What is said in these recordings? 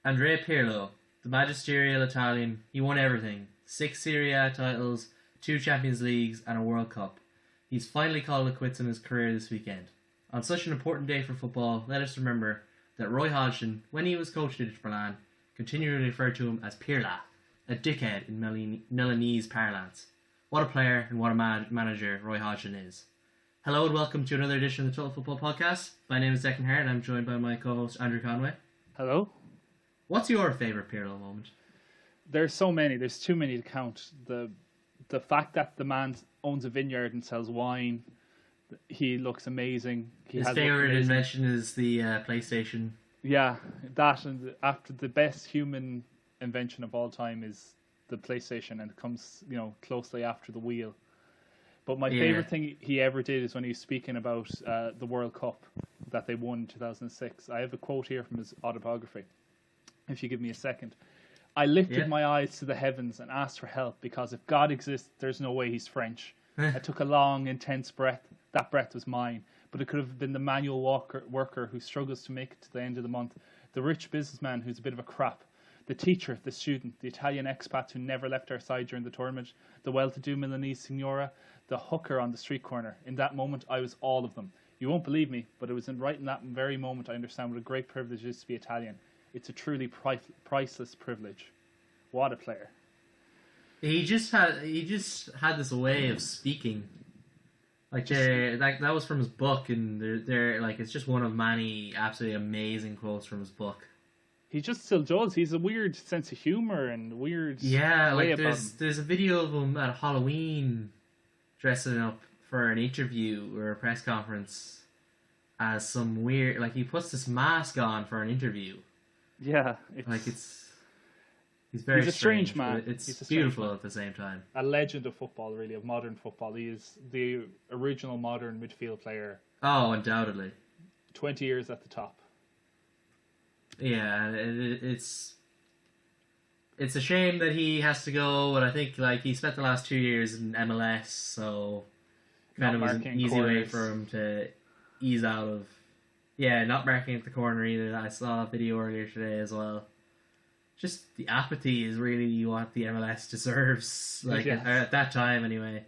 Andrea Pirlo, the magisterial Italian, he won everything. 6 Serie A titles, 2 Champions Leagues, and a World Cup. He's finally called it quits in his career this weekend. On such an important day for football, let us remember that Roy Hodgson, when he was coach at Milan, continued to refer to him as Pirla, a dickhead in Milanese parlance. What a player and what a manager Roy Hodgson is. Hello and welcome to another edition of the Total Football Podcast. My name is Declan Hart and I'm joined by my co-host Andrew Conway. Hello. What's your favourite Pirlo moment? There's so many. There's too many to count. The fact that the man owns a vineyard and sells wine, he looks amazing. His favourite invention is the PlayStation. Yeah, that and after the best human invention of all time is the PlayStation, and it comes closely after the wheel. But my favourite thing he ever did is when he was speaking about the World Cup that they won in 2006. I have a quote here from his autobiography. If you give me a second. I lifted my eyes to the heavens and asked for help because if God exists, there's no way he's French. I took a long, intense breath. That breath was mine. But it could have been the manual worker who struggles to make it to the end of the month. The rich businessman who's a bit of a crap. The teacher, the student, the Italian expat who never left our side during the tournament. The well-to-do Milanese signora. The hooker on the street corner. In that moment, I was all of them. You won't believe me, but it was right in that very moment I understand what a great privilege it is to be Italian. It's a truly priceless privilege. What a player! He just had this way of speaking, that was from his book, and they're it's just one of many absolutely amazing quotes from his book. He just still does. He's a weird sense of humor and weird. Yeah, there's a video of him at Halloween, dressing up for an interview or a press conference as some weird. He puts this mask on for an interview. Yeah, he's very a strange man. It's beautiful at the same time. A legend of football, really, of modern football. He is the original modern midfield player. Oh, undoubtedly. 20 years at the top. Yeah, it's a shame that he has to go, but I think he spent the last 2 years in MLS, so kind of was an easy way for him to ease out of. Yeah, not marking at the corner either. I saw a video earlier today as well. Just the apathy is really what the MLS deserves. At that time, anyway.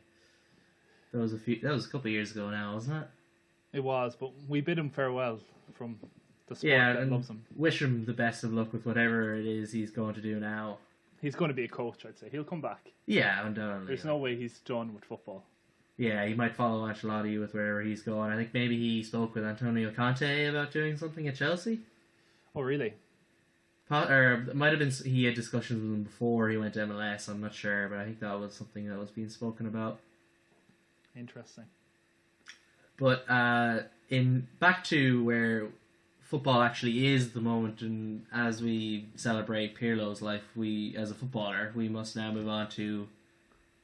That was a couple of years ago now, wasn't it? It was, but we bid him farewell from the sport that loves him. Wish him the best of luck with whatever it is he's going to do now. He's going to be a coach, I'd say. He'll come back. Yeah, undoubtedly. There's no way he's done with football. Yeah, he might follow Ancelotti with wherever he's going. I think maybe he spoke with Antonio Conte about doing something at Chelsea. Oh, really? Or it might have been he had discussions with him before he went to MLS. I'm not sure, but I think that was something that was being spoken about. Interesting. But back to where football actually is at the moment, and as we celebrate Pirlo's life, we as a footballer, we must now move on to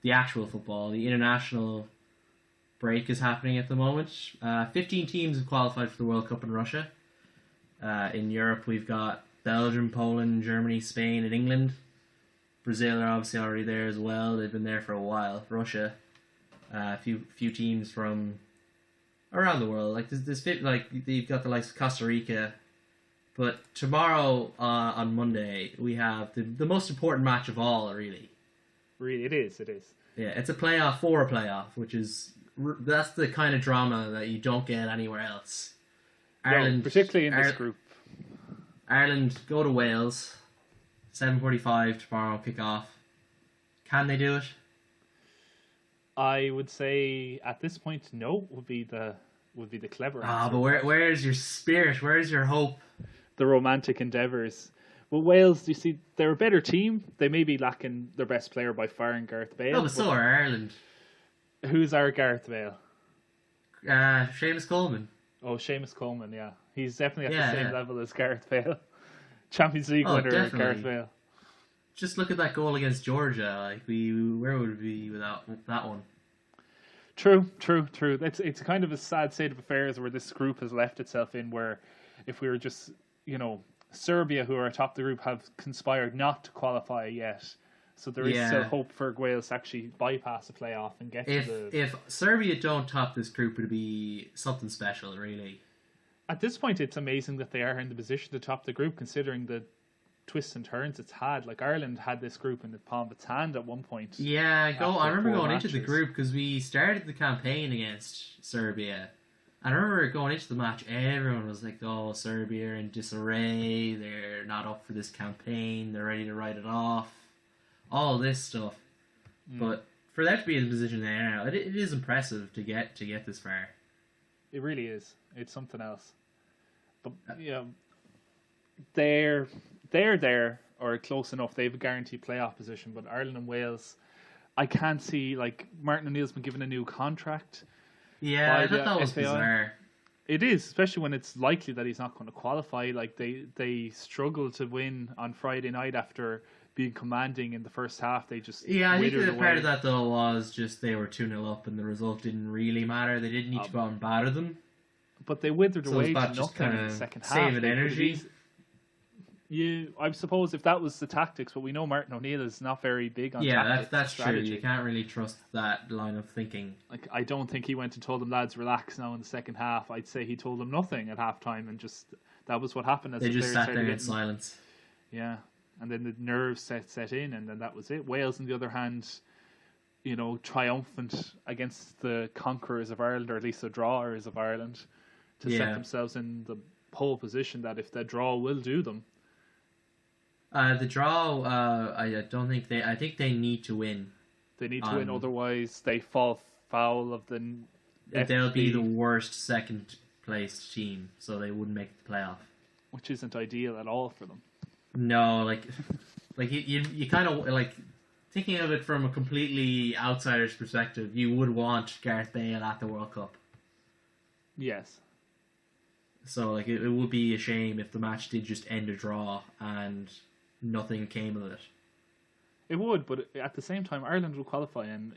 the actual football. The international break is happening at the moment. 15 teams have qualified for the World Cup in Russia. In Europe, we've got Belgium, Poland, Germany, Spain, and England. Brazil are obviously already there as well. They've been there for a while. Russia, a few teams from around the world. You've got the likes of Costa Rica. But tomorrow, on Monday, we have the most important match of all, really. Really, it is. Yeah, it's a playoff for a playoff, that's the kind of drama that you don't get anywhere else. Ireland, particularly in this group. Ireland go to Wales, 7:45 tomorrow kick-off. Can they do it? I would say at this point, no. Would be the clever answer. But where's your spirit? Where's your hope? The romantic endeavours. Well, Wales, you see, they're a better team. They may be lacking their best player by far in Gareth Bale. No, but so are Ireland. Who's our Gareth Bale? Seamus Coleman. Oh, Seamus Coleman, yeah. He's definitely at the same level as Gareth Bale. Champions League winner, definitely. Gareth Bale. Just look at that goal against Georgia. Where would we be without that one? True. It's kind of a sad state of affairs where this group has left itself in, where if we were just, Serbia, who are atop the group, have conspired not to qualify yet. So there is still hope for Wales to actually bypass the playoff and get to the... If Serbia don't top this group, it'd be something special, really. At this point, it's amazing that they are in the position to top the group, considering the twists and turns it's had. Like Ireland had this group in the palm of its hand at one point. Yeah, I remember going into the matches. group because we started the campaign against Serbia. And I remember going into the match, everyone was like, "Oh, Serbia are in disarray. They're not up for this campaign. They're ready to write it off." All this stuff. But for them to be in the position they are now, it is impressive to get this far. It really is. It's something else. But they're there or close enough. They have a guaranteed playoff position. But Ireland and Wales, I can't see. Like Martin O'Neill's been given a new contract. Yeah, I thought that was bizarre. It is, especially when it's likely that he's not going to qualify. Like they struggled to win on Friday night after being commanding in the first half. They just I think that part of that though was just they were 2-0 up and the result didn't really matter. They didn't need to go out and batter them. But they withered away to nothing in the second half. Saving energy. I suppose if that was the tactics, but we know Martin O'Neill is not very big on tactics. That's true. You can't really trust that line of thinking. Like I don't think he went and told them, lads, relax now in the second half. I'd say he told them nothing at halftime, and just that was what happened. As they just sat there in silence. Yeah, and then the nerves set in, and then that was it. Wales, on the other hand, triumphant against the conquerors of Ireland, or at least the drawers of Ireland, to set themselves in the pole position that if the draw will do them. The draw, I don't think I think they need to win. They need to win, otherwise they fall foul of the. They'll be the worst second placed team, so they wouldn't make the playoff. Which isn't ideal at all for them. No, like you kind of like thinking of it from a completely outsider's perspective. You would want Gareth Bale at the World Cup. Yes. So like it would be a shame if the match did just end a draw and nothing came of it. It would, but at the same time, Ireland will qualify, and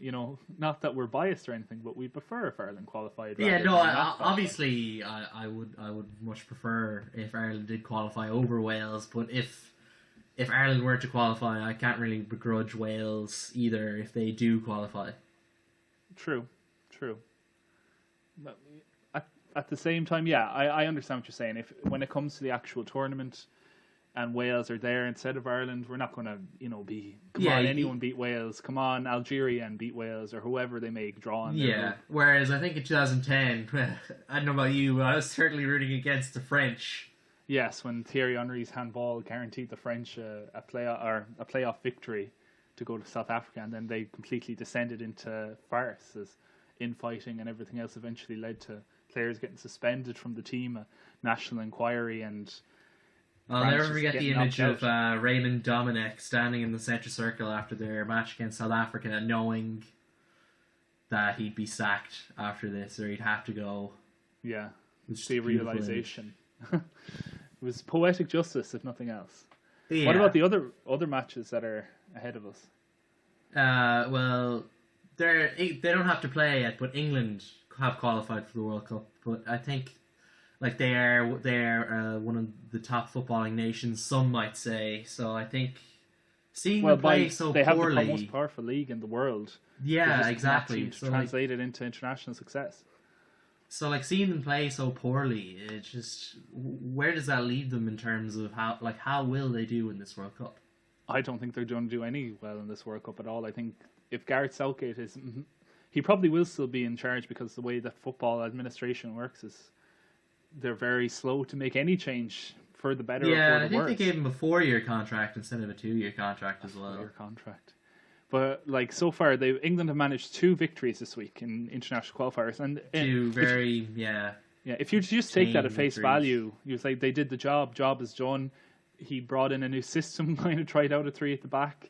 not that we're biased or anything, but we prefer if Ireland qualified. Yeah, no, obviously, I would much prefer if Ireland did qualify over Wales. But if Ireland were to qualify, I can't really begrudge Wales either if they do qualify. True. But at the same time, yeah, I understand what you're saying. If when it comes to the actual tournament, and Wales are there instead of Ireland, we're not going to, anyone beat Wales. Come on, Algeria and beat Wales, or whoever they may draw on. Yeah, whereas I think in 2010, I don't know about you, but I was certainly rooting against the French. Yes, when Thierry Henry's handball guaranteed the French a playoff victory to go to South Africa, and then they completely descended into farce as infighting and everything else eventually led to players getting suspended from the team, a national inquiry, and I'll never forget the image of Raymond Dominic standing in the centre circle after their match against South Africa, knowing that he'd be sacked after this, or he'd have to go. Yeah, the realisation. It was poetic justice, if nothing else. Yeah. What about the other matches that are ahead of us? Well, they don't have to play yet, but England have qualified for the World Cup. But I think. Like they are one of the top footballing nations, some might say. So I think seeing them play so poorly, they have the most powerful league in the world. Yeah, exactly. So translated into international success. So like seeing them play so poorly, it just where does that leave them in terms of how will they do in this World Cup? I don't think they're going to do any well in this World Cup at all. I think if Gareth Southgate he probably will still be in charge because the way that football administration works is. They're very slow to make any change for the better or for the worse. Yeah, I think they gave him a 4-year contract instead of a 2-year contract as well. 4-year contract. But like so far, England have managed 2 victories this week in international qualifiers, and if you just take that at face value, you say they did the job. Job is done. He brought in a new system, kind of tried out a 3 at the back.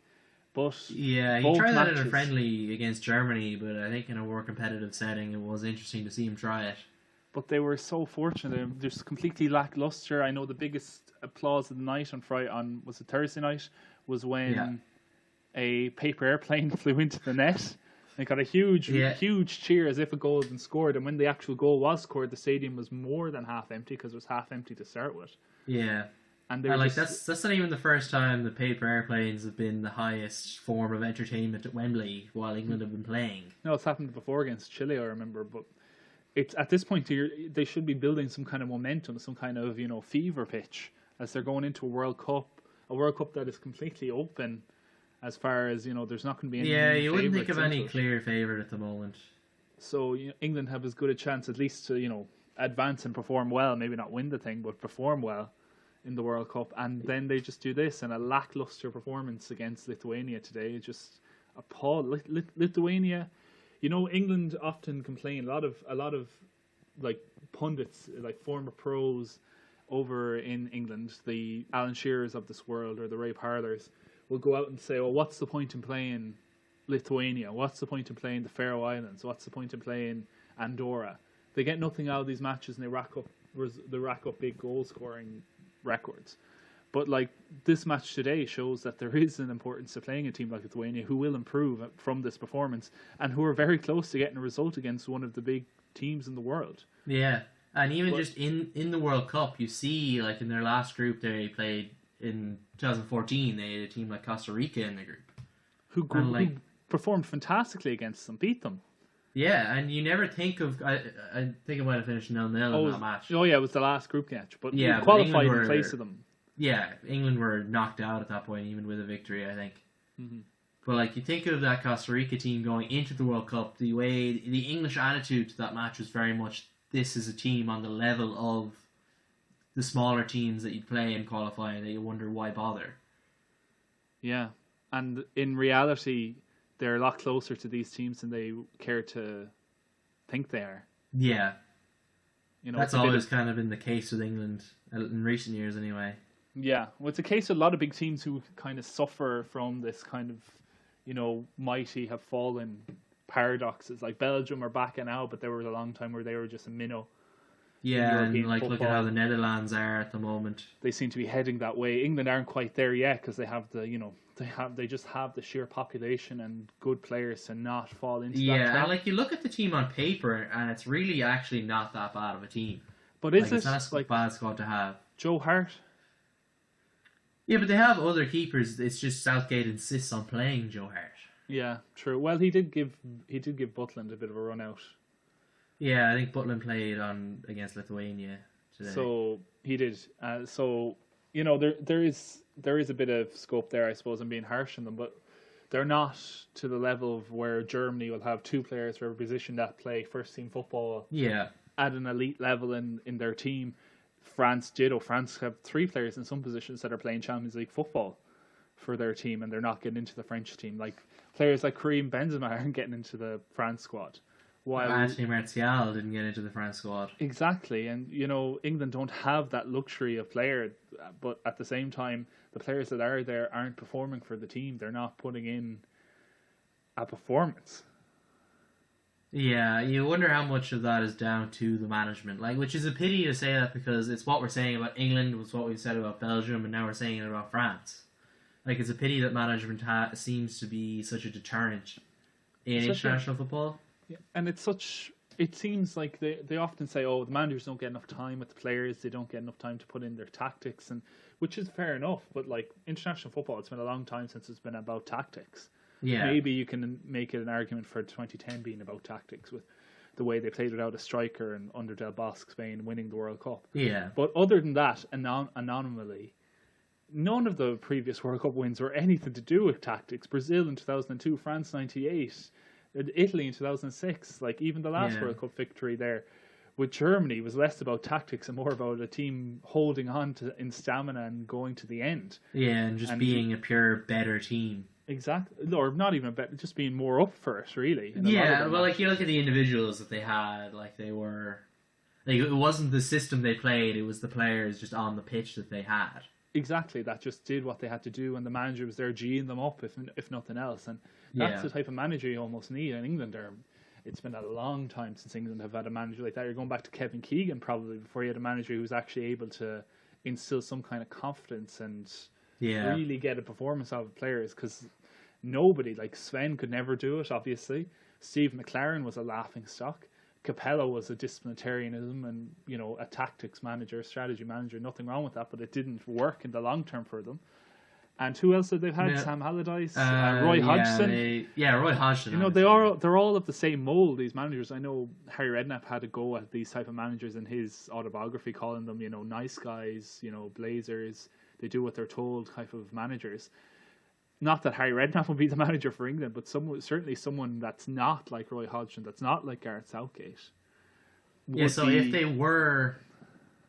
But he tried that in a friendly against Germany, but I think in a more competitive setting, it was interesting to see him try it. But they were so fortunate. They're just completely lackluster. I know the biggest applause of the night was it Thursday night, was when a paper airplane flew into the net. They got a huge cheer as if a goal had been scored. And when the actual goal was scored, the stadium was more than half empty because it was half empty to start with. Yeah. And that's not even the first time the paper airplanes have been the highest form of entertainment at Wembley while England have been playing. No, it's happened before against Chile, I remember, but it's at this point they should be building some kind of momentum, some kind of fever pitch as they're going into a World Cup. a World Cup that is completely open as far as, there's not going to be any you wouldn't think of any it. clear favourite at the moment. So England have as good a chance at least to, advance and perform well, maybe not win the thing, but perform well in the World Cup. And then they just do this, and a lackluster performance against Lithuania today. Just appalled. Lithuania, England often complain. A lot of like pundits, like former pros over in England, the Alan Shearers of this world or the Ray Parlours, will go out and say, "Oh, what's the point in playing Lithuania? What's the point in playing the Faroe Islands? What's the point in playing Andorra? They get nothing out of these matches, and they rack up big goal scoring records." But like this match today shows that there is an importance to playing a team like Lithuania, who will improve from this performance and who are very close to getting a result against one of the big teams in the world. Yeah, and even just in the World Cup, you see, like in their last group they played in 2014, they had a team like Costa Rica in the group, who performed fantastically against them, beat them. Yeah, and you never think of. I think it might have finished 0-0 in that match. Oh yeah, it was the last group match, but yeah, qualified in place of them. Yeah, England were knocked out at that point, even with a victory, I think. Mm-hmm. But like you think of that Costa Rica team going into the World Cup, the way the English attitude to that match was very much, this is a team on the level of the smaller teams that you play in qualifying, that you wonder why bother. Yeah, and in reality, they're a lot closer to these teams than they care to think they are. Yeah. That's always kind of been the case with England in recent years anyway. Yeah, well, it's a case of a lot of big teams who kind of suffer from this kind of, mighty have fallen paradoxes. Like Belgium are back now, but there was a long time where they were just a minnow. Yeah, and like look at how the Netherlands are at the moment. They seem to be heading that way. England aren't quite there yet because they have they just have the sheer population and good players to not fall into that trap. Yeah, and like you look at the team on paper, and it's really actually not that bad of a team. But is it's not a bad squad to have? Joe Hart. Yeah, but they have other keepers. It's just Southgate insists on playing Joe Hart. Yeah, true. Well, he did give Butland a bit of a run out. Yeah, I think Butland played against Lithuania today. So he did. There is a bit of scope there, I suppose. I'm being harsh on them, but they're not to the level of where Germany will have two players for every position that play first team football. Yeah, at an elite level in their team. France have three players in some positions that are playing Champions League football for their team, and they're not getting into the French team. Like players like Karim Benzema aren't getting into the France squad. While Anthony Martial didn't get into the France squad. Exactly, and England don't have that luxury of player, but at the same time, the players that are there aren't performing for the team. They're not putting in a performance. Yeah, you wonder how much of that is down to the management, which is a pity to say that because it's what we're saying about England, it's what we've said about Belgium, and now we're saying it about France. It's a pity that management seems to be such a deterrent in international football. Yeah, and it seems like they often say, oh, the managers don't get enough time with the players, they don't get enough time to put in their tactics, and which is fair enough, but international football, it's been a long time since it's been about tactics. Yeah. Maybe you can make it an argument for 2010 being about tactics with the way they played without a striker and under Del Bosque Spain winning the World Cup. Yeah. But other than that, anomaly, none of the previous World Cup wins were anything to do with tactics. Brazil in 2002, France 98, Italy in 2006, even the last World Cup victory there with Germany was less about tactics and more about a team holding on in stamina and going to the end. Yeah, and being a pure better team. Exactly, or not even better, just being more up for it, really. Yeah, well, you look at the individuals that they had, they were, it wasn't the system they played; it was the players just on the pitch that they had. Exactly, that just did what they had to do, and the manager was there G'ing them up, if nothing else. And that's the type of manager you almost need in England. It's been a long time since England have had a manager like that. You're going back to Kevin Keegan probably before you had a manager who was actually able to instill some kind of confidence and really get a performance out of players, because nobody, Sven could never do it, obviously. Steve McLaren was a laughing stock. Capello was a disciplinarianism and, a tactics manager, strategy manager, nothing wrong with that, but it didn't work in the long term for them. And who else did they have? Sam Allardyce, Roy Hodgson. Roy Hodgson. They're all of the same mold, these managers. I know Harry Redknapp had a go at these type of managers in his autobiography, calling them, nice guys, blazers, they do what they're told type of managers. Not that Harry Redknapp will be the manager for England, but certainly someone that's not like Roy Hodgson, that's not like Gareth Southgate. Yeah, so if they were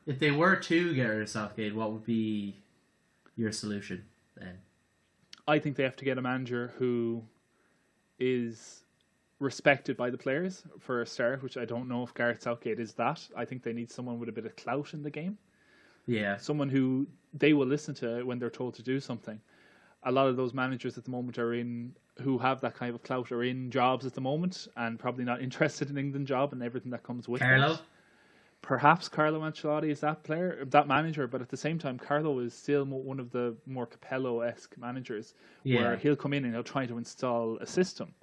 to get rid of Southgate, what would be your solution then? I think they have to get a manager who is respected by the players for a start, which I don't know if Gareth Southgate is that. I think they need someone with a bit of clout in the game. Yeah. Someone who they will listen to when they're told to do something. A lot of those managers at the moment who have that kind of clout are in jobs at the moment and probably not interested in England job and everything that comes with it. Perhaps Carlo Ancelotti is that manager, but at the same time, Carlo is still one of the more Capello-esque managers, where he'll come in and he'll try to install a system.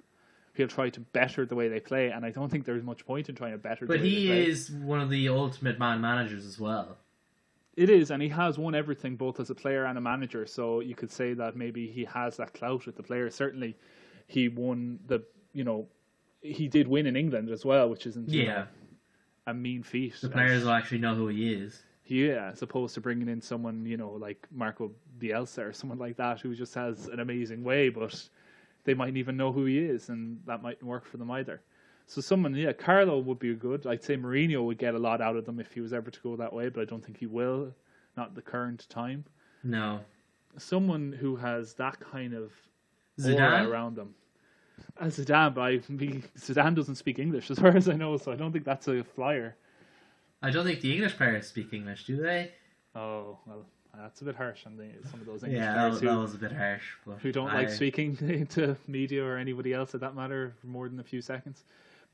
He'll try to better the way they play, and I don't think there's much point in trying to better the way they play. But he is one of the ultimate man managers as well. It is, and he has won everything both as a player and a manager, so you could say that maybe he has that clout with the players. Certainly, he won he did win in England as well, which isn't a mean feat. The players will actually know who he is. Yeah, as opposed to bringing in someone, like Marco Bielsa or someone like that who just has an amazing way, but they mightn't even know who he is, and that mightn't work for them either. So Carlo would be good. I'd say Mourinho would get a lot out of them if he was ever to go that way, but I don't think he will, not at the current time. No. Someone who has that kind of Zidane aura around them. Zidane, but Zidane doesn't speak English as far as I know, so I don't think that's a flyer. I don't think the English players speak English, do they? Oh, well, that's a bit harsh on some of those English players that was a bit harsh. But who don't like speaking to media or anybody else at that matter for more than a few seconds.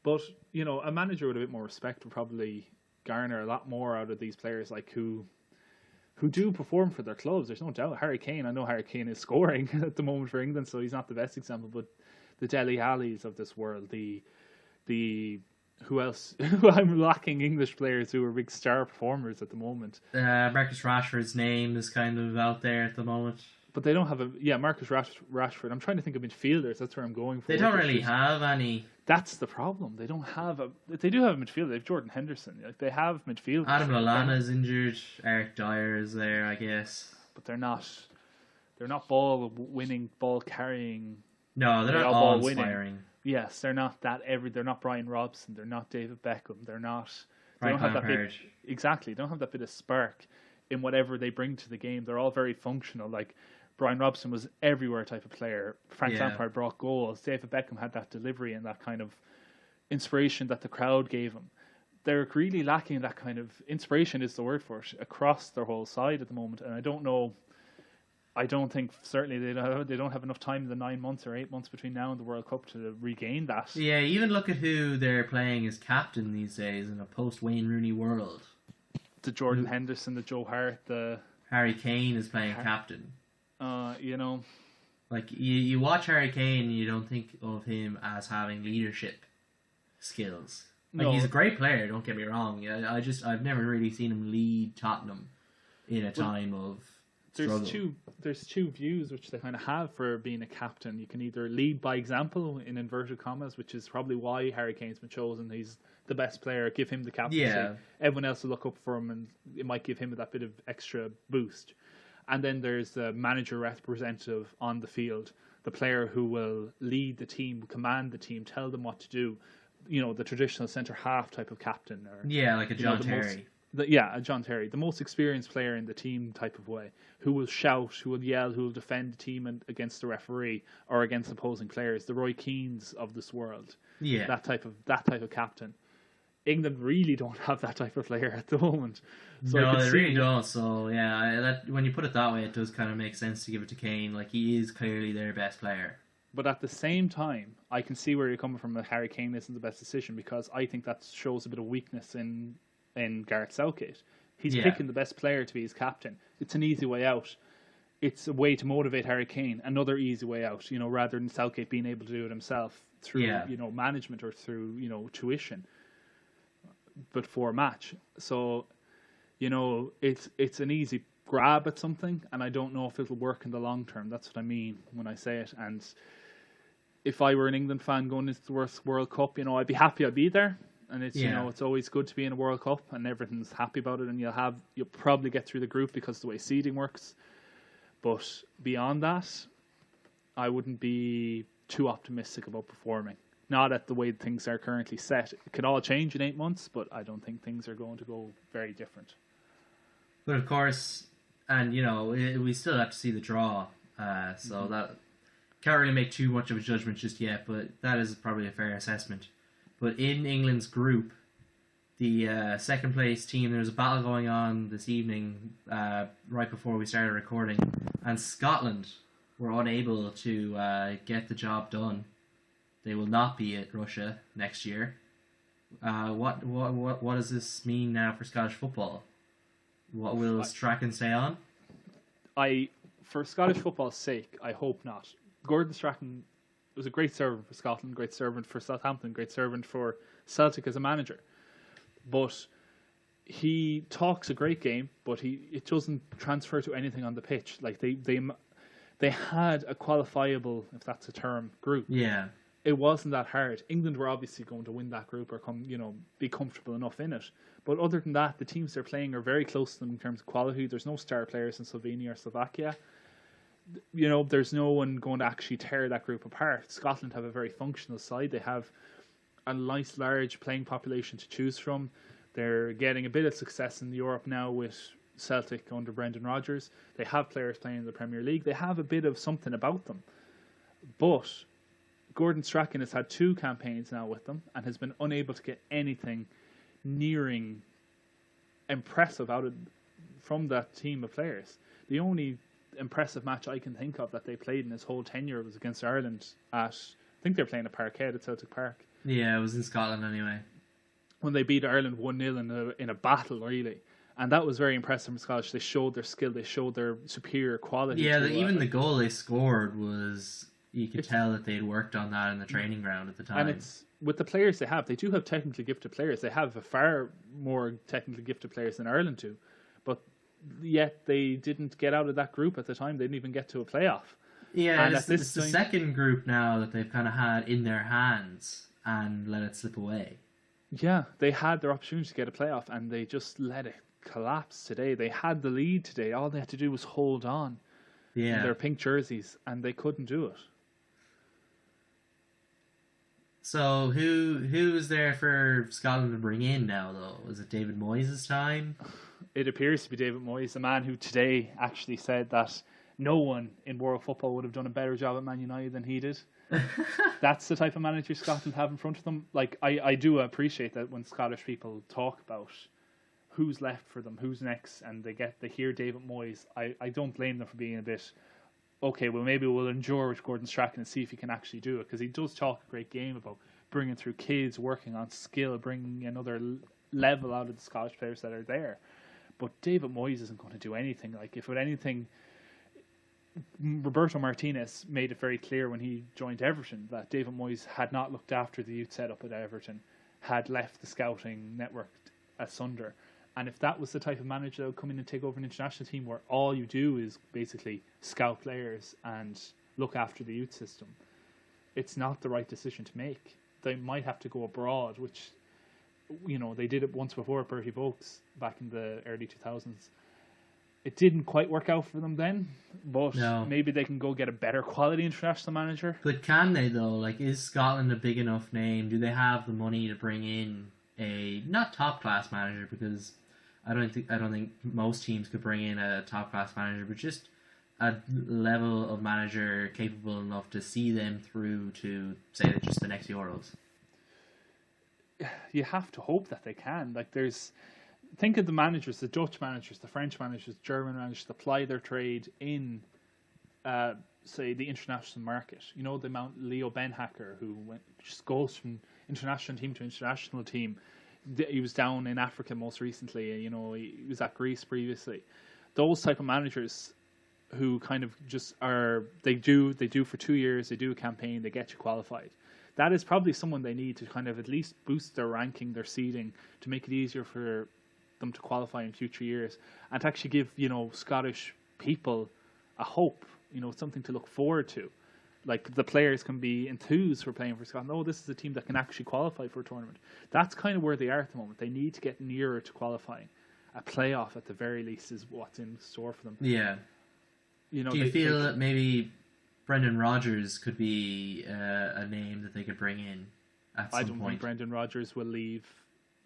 But, a manager with a bit more respect would probably garner a lot more out of these players, like who do perform for their clubs. There's no doubt. Harry Kane, I know Harry Kane is scoring at the moment for England, so he's not the best example, but the Dele Allis of this world, the who else? I'm lacking English players who are big star performers at the moment. Marcus Rashford's name is kind of out there at the moment. But they don't have Marcus Rashford. I'm trying to think of midfielders. That's where I'm going for. They don't really have any. That's the problem. They don't have They do have a midfielder. They have Jordan Henderson. They have midfielders. Adam Lallana's injured. Eric Dyer is there, I guess. But they're not ball winning, ball carrying. No, they're not all inspiring. Yes, they're not that. They're not Brian Robson. They're not David Beckham. They're not. They don't have that bit. Exactly. They don't have that bit of spark in whatever they bring to the game. They're all very functional. Like Brian Robson was everywhere type of player. Frank Lampard brought goals. David Beckham had that delivery and that kind of inspiration that the crowd gave him. They're really lacking that kind of inspiration, is the word for it, across their whole side at the moment. And I don't know. I don't think certainly they don't have enough time in the 9 months or 8 months between now and the World Cup to regain that. Yeah, even look at who they're playing as captain these days in a post-Wayne Rooney world. The Jordan Henderson, the Joe Hart, the Harry Kane is playing captain. Like you watch Harry Kane and you don't think of him as having leadership skills. Like he's a great player, don't get me wrong. I've never really seen him lead Tottenham in a time of struggle. There's two views which they kind of have for being a captain. You can either lead by example in inverted commas, which is probably why Harry Kane's been chosen. He's the best player. Give him the captaincy. Yeah. Everyone else will look up for him, and it might give him that bit of extra boost. And then there's the manager representative on the field, the player who will lead the team, command the team, tell them what to do. The traditional centre half type of captain, or like a John Terry. A John Terry, the most experienced player in the team type of way, who will shout, who will yell, who will defend the team against the referee or against opposing players. The Roy Keanes of this world, that type of captain. England really don't have that type of player at the moment. So no, they really don't. So when you put it that way, it does kind of make sense to give it to Kane. Like he is clearly their best player. But at the same time, I can see where you're coming from. That Harry Kane isn't the best decision, because I think that shows a bit of weakness in Gareth Southgate. He's picking the best player to be his captain. It's an easy way out. It's a way to motivate Harry Kane. Another easy way out, rather than Southgate being able to do it himself through management or through tuition, but for a match. So it's an easy grab at something, and I don't know if it'll work in the long term. That's what I mean when I say it. And if I were an England fan going into the World Cup, I'd be happy I'd be there. And it's it's always good to be in a World Cup and everything's happy about it, and you'll probably get through the group because of the way seeding works. But beyond that, I wouldn't be too optimistic about performing. Not at the way things are currently set. It could all change in 8 months, but I don't think things are going to go very different. But of course, and we still have to see the draw, so that can't really make too much of a judgment just yet. But that is probably a fair assessment. But in England's group, the second place team, there was a battle going on this evening, right before we started recording, and Scotland were unable to get the job done. They will not be at Russia next year. What does this mean now for Scottish football? What will Strachan stay on? For Scottish football's sake, I hope not. Gordon Strachan was a great servant for Scotland, great servant for Southampton, great servant for Celtic as a manager. But he talks a great game, but it doesn't transfer to anything on the pitch. Like they had a qualifiable, if that's a term, group. Yeah. It wasn't that hard. England were obviously going to win that group or be comfortable enough in it. But other than that, the teams they're playing are very close to them in terms of quality. There's no star players in Slovenia or Slovakia. There's no one going to actually tear that group apart. Scotland have a very functional side. They have a nice large playing population to choose from. They're getting a bit of success in Europe now with Celtic under Brendan Rodgers. They have players playing in the Premier League. They have a bit of something about them. But Gordon Strachan has had 2 campaigns now with them and has been unable to get anything nearing impressive from that team of players. The only impressive match I can think of that they played in his whole tenure was against Ireland I think they're playing at Parkhead at Celtic Park. Yeah, it was in Scotland anyway. When they beat Ireland 1-0 in a battle, really. And that was very impressive from Scottish. They showed their skill. They showed their superior quality. Yeah, even the goal they scored was... You could tell that they'd worked on that in the training ground at the time. And it's with the players they have. They do have technically gifted players. They have a far more technically gifted players than Ireland do. But yet they didn't get out of that group at the time. They didn't even get to a playoff. Yeah, and it's the second group now that they've kind of had in their hands and let it slip away. Yeah, they had their opportunity to get a playoff and they just let it collapse today. They had the lead today. All they had to do was hold on in their pink jerseys and they couldn't do it. So who's there for Scotland to bring in now, though? Is it David Moyes' time? It appears to be David Moyes, the man who today actually said that no one in world football would have done a better job at Man United than he did. That's the type of manager Scotland have in front of them. Like I do appreciate that when Scottish people talk about who's left for them, who's next, and they hear David Moyes. I don't blame them for being a bit... Okay, well, maybe we'll endure with Gordon Strachan and see if he can actually do it, because he does talk a great game about bringing through kids, working on skill, bringing another level out of the Scottish players that are there. But David Moyes isn't going to do anything. Like, if with anything, Roberto Martinez made it very clear when he joined Everton that David Moyes had not looked after the youth setup at Everton, had left the scouting network asunder. And if that was the type of manager that would come in and take over an international team where all you do is basically scout players and look after the youth system, it's not the right decision to make. They might have to go abroad, which, they did it once before at Bertie Vogts back in the early 2000s. It didn't quite work out for them then, but maybe they can go get a better quality international manager. But can they, though? Like, is Scotland a big enough name? Do they have the money to bring in a not top class manager, because I don't think most teams could bring in a top class manager, but just a level of manager capable enough to see them through to say just the next Euros? You have to hope that they can. Like, think of the managers, the Dutch managers, the French managers, German managers that ply their trade in say the international market. The amount Leo Benhacker, who just goes from international team to international team. He was down in Africa most recently. He was at Greece previously. Those type of managers who kind of just they do for 2 years, they do a campaign, they get you qualified. That is probably someone they need to kind of at least boost their ranking, their seeding, to make it easier for them to qualify in future years, and to actually give Scottish people a hope, something to look forward to. Like, the players can be enthused for playing for Scotland. Oh, this is a team that can actually qualify for a tournament. That's kind of where they are at the moment. They need to get nearer to qualifying. A playoff, at the very least, is what's in store for them. Yeah. You know, do you feel that maybe Brendan Rodgers could be a name that they could bring in at some I don't point? think Brendan Rodgers will leave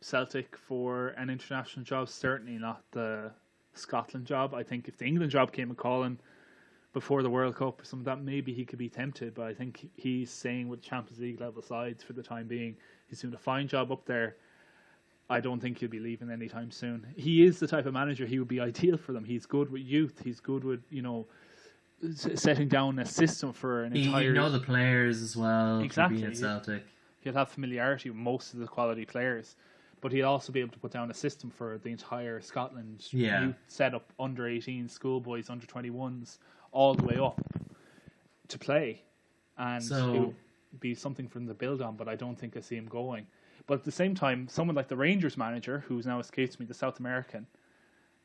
Celtic for an international job. Certainly not the Scotland job. I think if the England job came a calling before the World Cup or something, that maybe he could be tempted. But I think he's staying with Champions League level sides for the time being. He's doing a fine job up there. I don't think he'll be leaving anytime soon. He is the type of manager, he would be ideal for them. He's good with youth. He's good with, setting down a system for an entire... You know the players as well. Exactly. Being at Celtic. He'll have familiarity with most of the quality players, but he'll also be able to put down a system for the entire Scotland youth setup, under 18 schoolboys, under 21s, all the way up to play. And it would be something for them to build on, but I don't think I see him going. But at the same time, someone like the Rangers manager, who's now escapes me, the South American,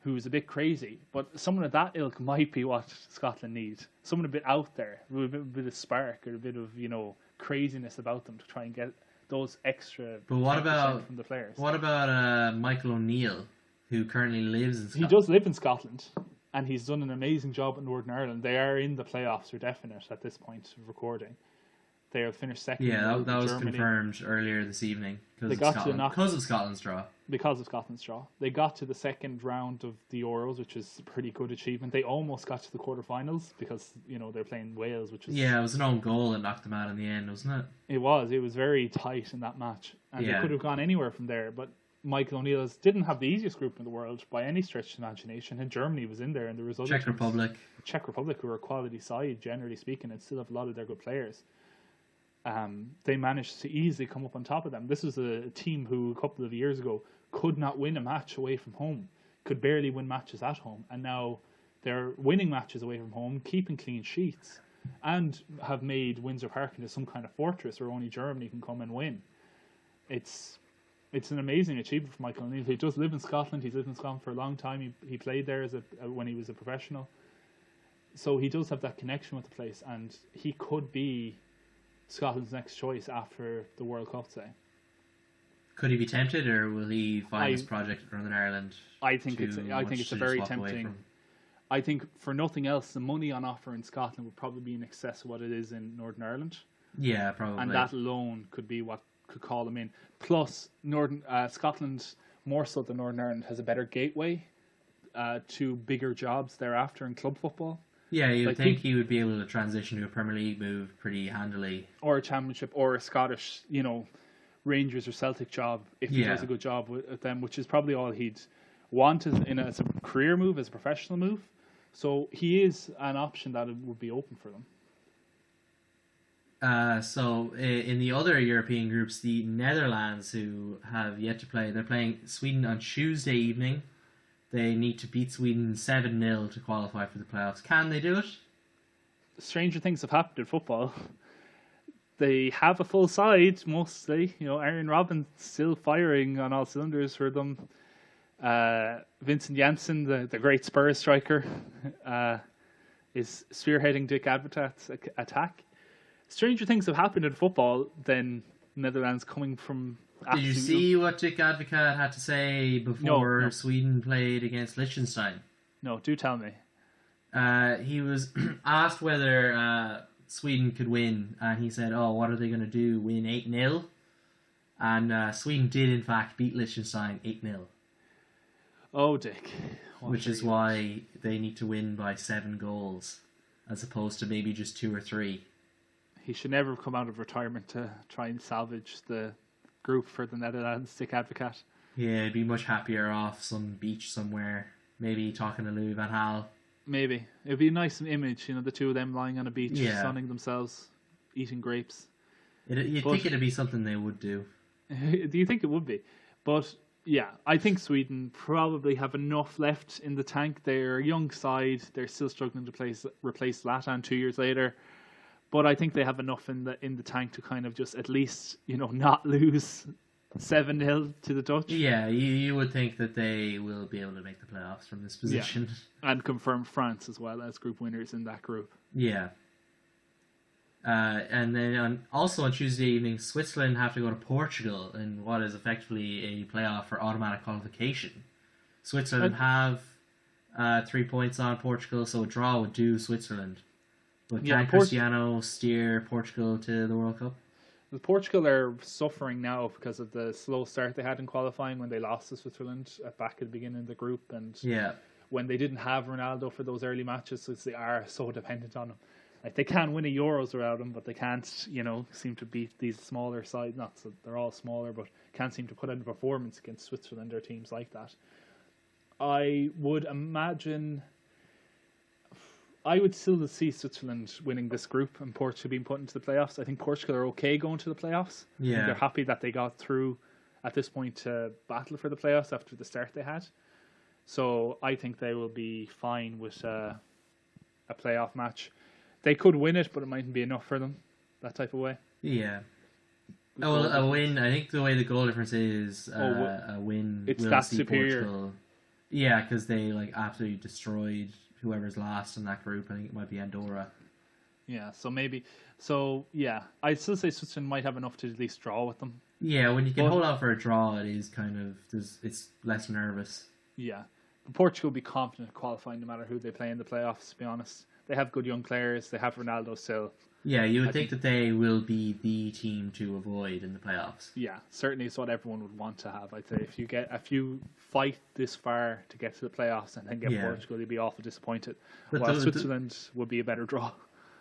who's a bit crazy, but someone of that ilk might be what Scotland needs. Someone a bit out there, with a bit of spark or a bit of, craziness about them to try and get those extra. But what about from the players? What about Michael O'Neill, who currently lives in Scotland? He does live in Scotland, and he's done an amazing job in Northern Ireland. They are in the playoffs, are definite at this point of recording. They have finished second. Yeah, that was Germany. Confirmed earlier this evening because of Scotland's draw. Because of Scotland's draw. They got to the second round of the Euros, which is a pretty good achievement. They almost got to the quarterfinals because, they're playing Wales, which is... Yeah, it was an own goal that knocked them out in the end, wasn't it? It was. It was very tight in that match. And they could have gone anywhere from there, but Michael O'Neill didn't have the easiest group in the world by any stretch of imagination, and Germany was in there, and there was other Czech Republic, who are a quality side, generally speaking, and still have a lot of their good players. They managed to easily come up on top of them. This was a team who a couple of years ago could not win a match away from home, could barely win matches at home, and now they're winning matches away from home, keeping clean sheets, and have made Windsor Park into some kind of fortress where only Germany can come and win. It's an amazing achievement for Michael O'Neill. He does live in Scotland. He's lived in Scotland for a long time. He played there when he was a professional. So he does have that connection with the place, and he could be Scotland's next choice after the World Cup, say. Could he be tempted, or will he find his project in Northern Ireland? I think it's a very tempting. I think for nothing else, the money on offer in Scotland would probably be in excess of what it is in Northern Ireland. Yeah, probably. And that alone could be what could call them in. Plus, Scotland, more so than Northern Ireland, has a better gateway to bigger jobs thereafter in club football. Yeah, you would think he would be able to transition to a Premier League move pretty handily. Or a Championship, or a Scottish, Rangers or Celtic job, if he does a good job with them, which is probably all he'd want as a career move, as a professional move. So he is an option that would be open for them. So in the other European groups, the Netherlands, who have yet to play, they're playing Sweden on Tuesday evening. They need to beat Sweden 7-0 to qualify for the playoffs. Can they do it? Stranger things have happened in football. They have a full side, mostly. Aaron Robben still firing on all cylinders for them. Vincent Janssen, the great Spurs striker, is spearheading Dick Advocaat's attack. Stranger things have happened in football than Netherlands coming from... Did you see what Dick Advocaat had to say before Sweden played against Liechtenstein? No, do tell me. He was asked whether Sweden could win, and he said, what are they going to do, win 8-0? And Sweden did, in fact, beat Liechtenstein 8-0. Oh, Dick. Which is why they need to win by 7 goals, as opposed to maybe just 2 or 3. He should never have come out of retirement to try and salvage the group for the Netherlands, Dick Advocaat. Yeah, he'd be much happier off some beach somewhere, maybe talking to Louis van Gaal. Maybe. It'd be a nice image, the two of them lying on a beach, sunning themselves, eating grapes. You'd think it'd be something they would do. Do you think it would be? But, yeah, I think Sweden probably have enough left in the tank. They're a young side. They're still struggling to replace Zlatan 2 years later. But I think they have enough in the tank to kind of just at least, not lose 7-0 to the Dutch. Yeah, you would think that they will be able to make the playoffs from this position. Yeah. And confirm France as well as group winners in that group. Yeah. And then also on Tuesday evening, Switzerland have to go to Portugal in what is effectively a playoff for automatic qualification. Switzerland have 3 points on Portugal, so a draw would do Switzerland. But Yeah, can Cristiano steer Portugal to the World Cup? Portugal are suffering now because of the slow start they had in qualifying when they lost to Switzerland back at the beginning of the group, and Yeah. when they didn't have Ronaldo for those early matches, since they are so dependent on him. Like they can win a Euros without him, but they can't, seem to beat these smaller sides. Not so they're all smaller, but can't seem to put in a performance against Switzerland or teams like that. I would imagine. I would still see Switzerland winning this group and Portugal being put into the playoffs. I think Portugal are okay going to the playoffs. Yeah. They're happy that they got through at this point to battle for the playoffs after the start they had. So I think they will be fine with a playoff match. They could win it, but it mightn't be enough for them, that type of way. Yeah. Oh, well, a win. I think the way the goal difference is a win. It's will that see superior. Portugal. Yeah, because they absolutely destroyed whoever's last in that group. I think it might be Andorra. Yeah, I'd still say Switzerland might have enough to at least draw with them. Yeah, when you can hold out for a draw, it is it's less nervous. Yeah, but Portugal will be confident qualifying no matter who they play in the playoffs. To be honest, they have good young players. They have Ronaldo still. Yeah, you would think that they will be the team to avoid in the playoffs. Yeah, certainly it's what everyone would want to have. I'd say if you fight this far to get to the playoffs and then get Portugal, you'd be awful disappointed. But Switzerland would be a better draw.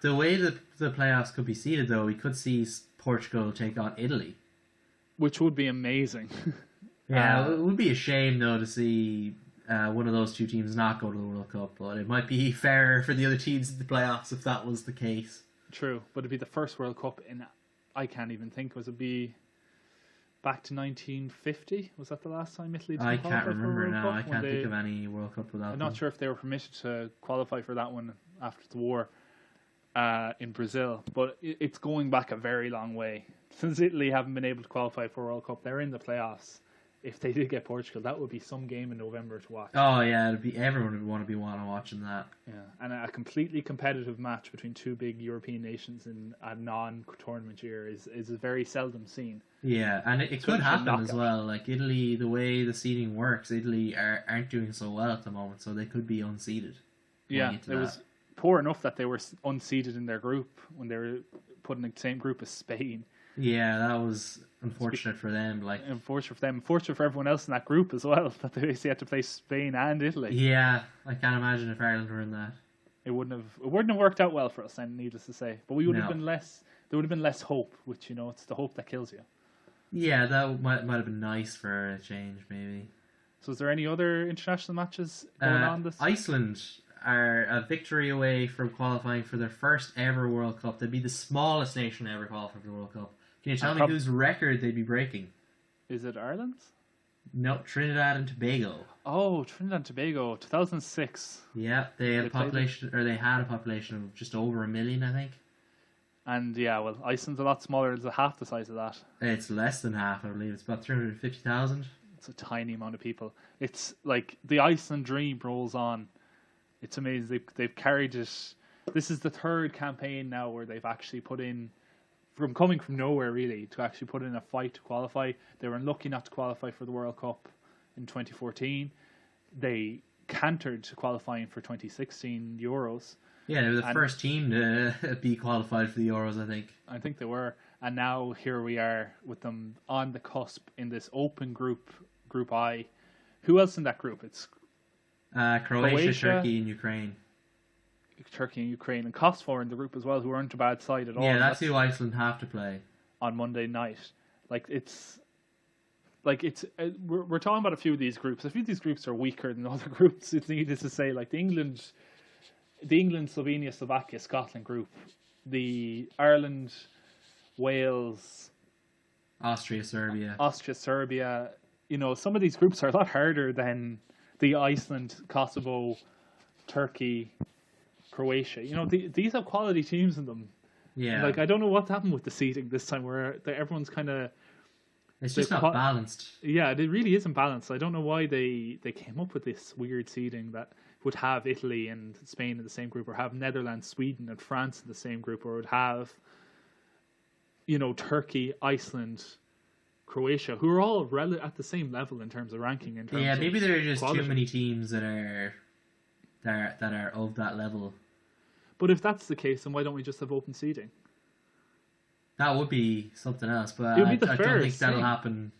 The way that the playoffs could be seeded, though, we could see Portugal take on Italy, which would be amazing. Yeah, it would be a shame though to see one of those two teams not go to the World Cup, but it might be fairer for the other teams in the playoffs if that was the case. True, but it'd be the first World Cup in, I can't even think, was it be back to 1950? Was that the last time Italy I can't remember now. I can't think of any any World Cup without I'm them. not sure if they were permitted to qualify for that one after the war in Brazil, but it's going back a very long way. Since Italy haven't been able to qualify for a World Cup, they're in the playoffs. If they did get Portugal, that would be some game in November to watch. Oh yeah, everyone would want to be watching that. Yeah, and a completely competitive match between two big European nations in a non-tournament year is very seldom seen. Yeah, and it could happen as well. Like Italy, the way the seeding works, Italy aren't doing so well at the moment, so they could be unseeded. Yeah, it was poor enough that they were unseeded in their group when they were put in the same group as Spain. Yeah, that was unfortunate for them. Unfortunate for them. Unfortunate for everyone else in that group as well, that they basically had to play Spain and Italy. Yeah, I can't imagine if Ireland were in that. It wouldn't have worked out well for us, then, needless to say. But we would have been less. There would have been less hope, which it's the hope that kills you. Yeah, that might have been nice for a change, maybe. So, is there any other international matches going on this? Iceland are a victory away from qualifying for their first ever World Cup. They'd be the smallest nation ever qualified for the World Cup. Can you tell me whose record they'd be breaking? Is it Ireland's? No, Trinidad and Tobago. Oh, Trinidad and Tobago, 2006. Yeah, they had a population of just over 1 million, I think. And yeah, well, Iceland's a lot smaller. It's half the size of that. It's less than half, I believe. It's about 350,000. It's a tiny amount of people. It's like the Iceland dream rolls on. It's amazing. They've carried it. This is the third campaign now where they've actually put in, from coming from nowhere really, to actually put in a fight to qualify. They were unlucky not to qualify for the World Cup in 2014. They cantered to qualifying for 2016 Euros. Yeah, they were the first team to be qualified for the Euros, I think. I think they were. And now here we are with them on the cusp in this open group, Group I. Who else in that group? It's Croatia, Turkey, and Ukraine. Turkey and Ukraine, and Kosovo in the group as well, who aren't a bad side at all. Yeah, that's who Iceland have to play on Monday night. We're talking about a few of these groups. A few of these groups are weaker than other groups. It's needless to say, like the England, Slovenia, Slovakia, Scotland group, the Ireland, Wales, Austria, Serbia. Some of these groups are a lot harder than the Iceland, Kosovo, Turkey, Croatia. These have quality teams in them. Yeah. Like, I don't know what happened with the seeding this time, where everyone's kind of... It's just not balanced. Yeah, it really isn't balanced. I don't know why they came up with this weird seeding that would have Italy and Spain in the same group, or have Netherlands, Sweden, and France in the same group, or would have, Turkey, Iceland, Croatia, who are all at the same level in terms of ranking. Maybe there are just quality. too many teams that are that are of that level. But if that's the case, then why don't we just have open seating? That would be something else, but It would be the I don't think fairest that'll thing. happen.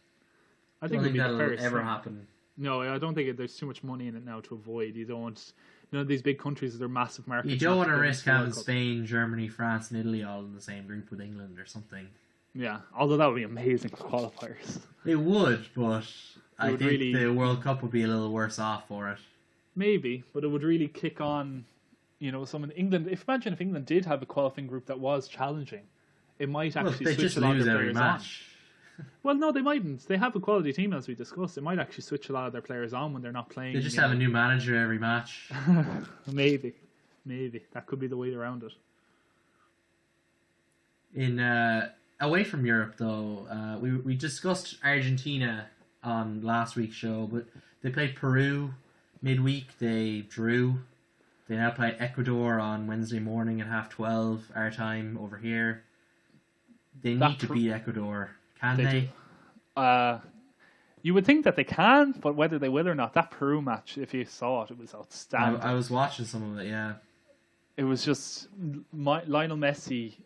I think it'd be the that'll fairest ever thing. happen. No, I don't think there's too much money in it now to avoid. You don't. You know, these big countries, they're massive markets. You don't want to to risk the World having Cup. Spain, Germany, France, and Italy all in the same group with England or something. Yeah, although that would be amazing for qualifiers. It would, but I would think really- the World Cup would be a little worse off for it. Maybe, but it would really kick on. You know, some in England. Imagine if England did have a qualifying group that was challenging, it might Well, actually they switch just a lot of lose their every players match. on. Well, no, they mightn't. They have a quality team, as we discussed. It might actually switch a lot of their players on when they're not playing. They just you have know. a new manager every match. Maybe that could be the way around it. In away from Europe, though, we discussed Argentina on last week's show, but they played Peru midweek. They drew. They now play Ecuador on Wednesday morning at 12:30 our time over here. They need to beat Ecuador, can they? You would think that they can, but whether they will or not, that Peru match, if you saw it, it was outstanding. I was watching some of it, yeah. It was just Lionel Messi.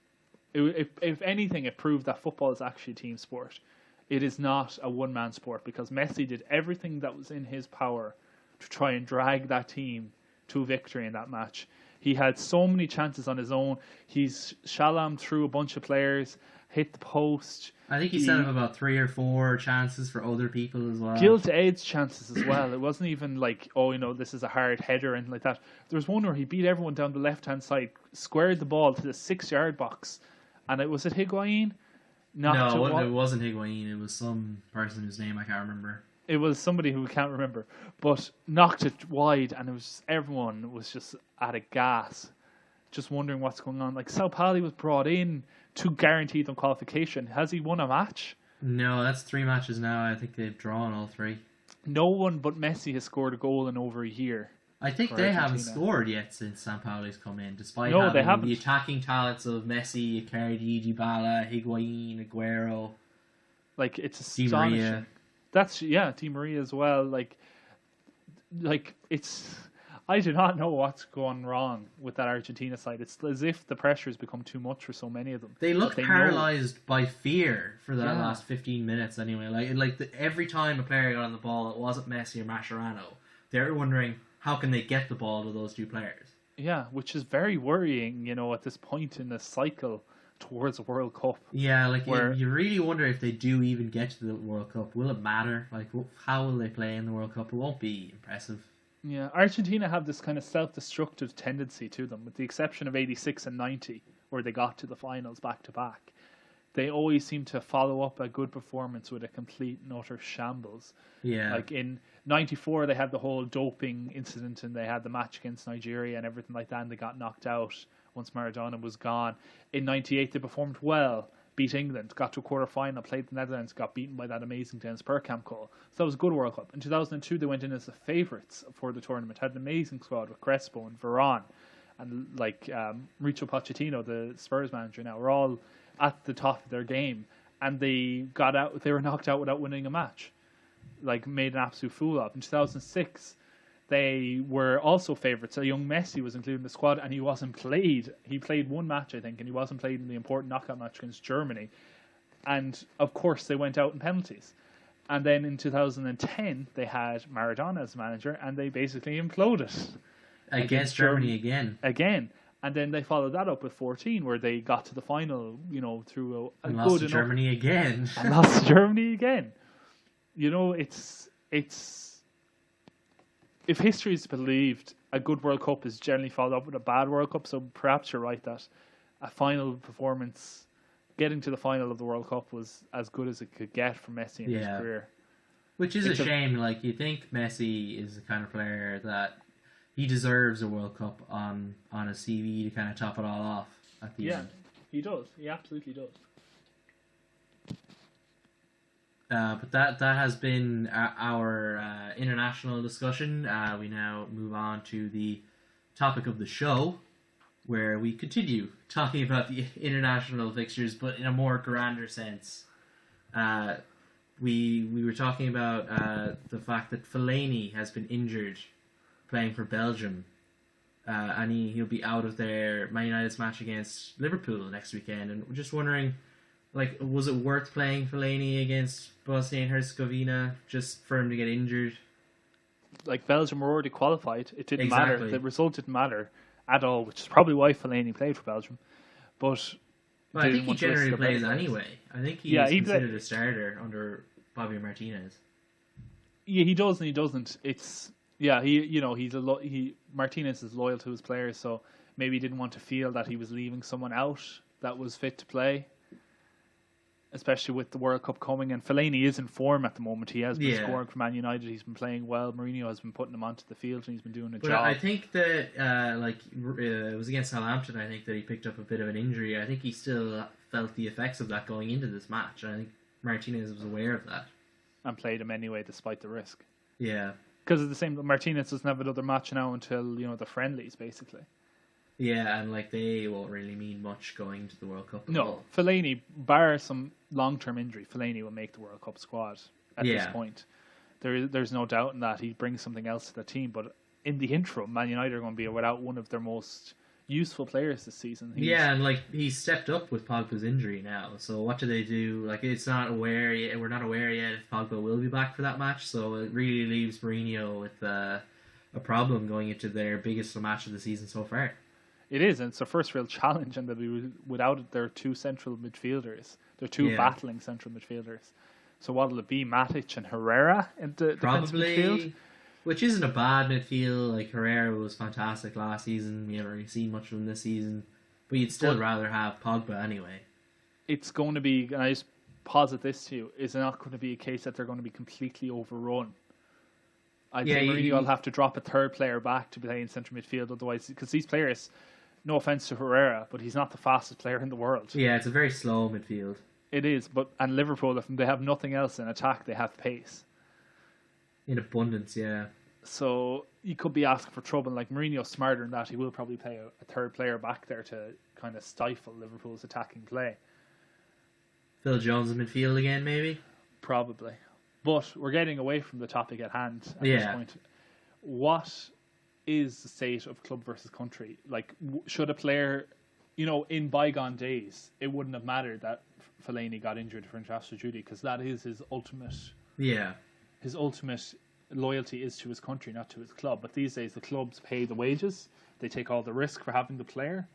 If anything, it proved that football is actually a team sport. It is not a one-man sport, because Messi did everything that was in his power to try and drag that team to victory in that match. He had so many chances on his own. He's shalammed through a bunch of players, hit the post. I think he set up about 3 or 4 chances for other people as well. Gilt-edged chances as well. It wasn't even like, this is a hard header and like that. There was one where he beat everyone down the left-hand side, squared the ball to the 6-yard box, and was it Higuain? No, it wasn't Higuain. It was some person whose name I can't remember. It was somebody who we can't remember, but knocked it wide, and everyone was just at a gas, just wondering what's going on. Like, Sao Paulo was brought in to guarantee them qualification. Has he won a match? No, that's 3 matches now. I think they've drawn all 3. No one but Messi has scored a goal in over a year. I think they haven't scored yet since Sao Paulo's come in, despite having the attacking talents of Messi, Icardi, Dybala, Higuain, Aguero. Like, it's astonishing. Di Maria. Di Maria as well. Like it's. I do not know what's going wrong with that Argentina side. It's as if the pressure has become too much for so many of them. They look paralysed by fear for that last 15 minutes anyway. Every time a player got on the ball, it wasn't Messi or Mascherano. They're wondering, how can they get the ball to those 2 players? Yeah, which is very worrying, at this point in the cycle towards the World Cup. Yeah, you really wonder if they do even get to the World Cup. Will it matter? How will they play in the World Cup? It won't be impressive. Yeah, Argentina have this kind of self-destructive tendency to them, with the exception of 86 and 90, where they got to the finals back-to-back. They always seem to follow up a good performance with a complete and utter shambles. Yeah. Like in 94, they had the whole doping incident, and they had the match against Nigeria and everything like that, and they got knocked out once Maradona was gone. In 98, they performed well, beat England, got to a quarter-final, played the Netherlands, got beaten by that amazing Dennis Bergkamp goal. So that was a good World Cup. In 2002, they went in as the favourites for the tournament, had an amazing squad with Crespo and Varane, and Mauricio Pochettino, the Spurs manager now, were all at the top of their game, and they were knocked out without winning a match. Made an absolute fool of. In 2006, they were also favourites. A young Messi was included in the squad, and he wasn't played. He played 1 match, I think, and he wasn't played in the important knockout match against Germany. And, of course, they went out in penalties. And then in 2010, they had Maradona as manager, and they basically imploded. Against Germany again. And then they followed that up with 14, where they got to the final, through a and good lost to Germany again. And lost to Germany again. It's if history is believed, a good World Cup is generally followed up with a bad World Cup. So perhaps you're right that a final performance, getting to the final of the World Cup, was as good as it could get for Messi in his career. Which is a shame. You think Messi is the kind of player that he deserves a World Cup on a CV to kind of top it all off at the end. Yeah, he does. He absolutely does. But that has been our international discussion. We now move on to the topic of the show, where we continue talking about the international fixtures, but in a more grander sense. We were talking about the fact that Fellaini has been injured playing for Belgium and he'll be out of their Man United's match against Liverpool next weekend. And we're just wondering, like, was it worth playing Fellaini against Bosnia and Herzegovina just for him to get injured? Like, Belgium were already qualified. It didn't Exactly. matter. The result didn't matter at all, which is probably why Fellaini played for Belgium. But Well, I think he generally plays anyway. I think he's considered a starter under Bobby Martinez. Yeah, he does and he doesn't. Martinez is loyal to his players, so maybe he didn't want to feel that he was leaving someone out that was fit to play, especially with the World Cup coming. And Fellaini is in form at the moment. He has been scoring for Man United. He's been playing well. Mourinho has been putting him onto the field and he's been doing a job. I think that it was against Southampton. I think that he picked up a bit of an injury. I think he still felt the effects of that going into this match. I think Martinez was aware of that and played him anyway, despite the risk. Yeah, because of the same. Martinez doesn't have another match now until the friendlies, basically. Yeah, and they won't really mean much going to the World Cup. No, Fellaini, bar some long-term injury, Fellaini will make the World Cup squad at this point. There's no doubt in that. He brings something else to the team, but in the interim, Man United are going to be without one of their most useful players this season. And he's stepped up with Pogba's injury now. So what do they do? It's not aware yet. We're not aware yet if Pogba will be back for that match. So it really leaves Mourinho with a problem going into their biggest match of the season so far. It is, and it's their first real challenge, and they'll be without their two central midfielders. They're two battling central midfielders. So what'll it be, Matic and Herrera in the defensive midfield? Which isn't a bad midfield. Herrera was fantastic last season. We haven't really seen much of him this season. But you'd still rather have Pogba anyway. It's going to be, and I just posit this to you, is not going to be a case that they're going to be completely overrun. I think Mourinho will have to drop a third player back to play in central midfield, otherwise, because these players, no offense to Herrera, but he's not the fastest player in the world. Yeah, it's a very slow midfield. It is, and Liverpool, if they have nothing else in attack, they have pace. In abundance, yeah. So you could be asking for trouble. Like, Mourinho's smarter than that. He will probably play a third player back there to kind of stifle Liverpool's attacking play. Phil Jones in midfield again, maybe? Probably. But we're getting away from the topic at hand at this point. What is the state of club versus country? Should a player, in bygone days, it wouldn't have mattered that Fellaini got injured for international duty, because that is his ultimate. Yeah. His ultimate loyalty is to his country, not to his club. But these days, the clubs pay the wages. They take all the risk for having the player.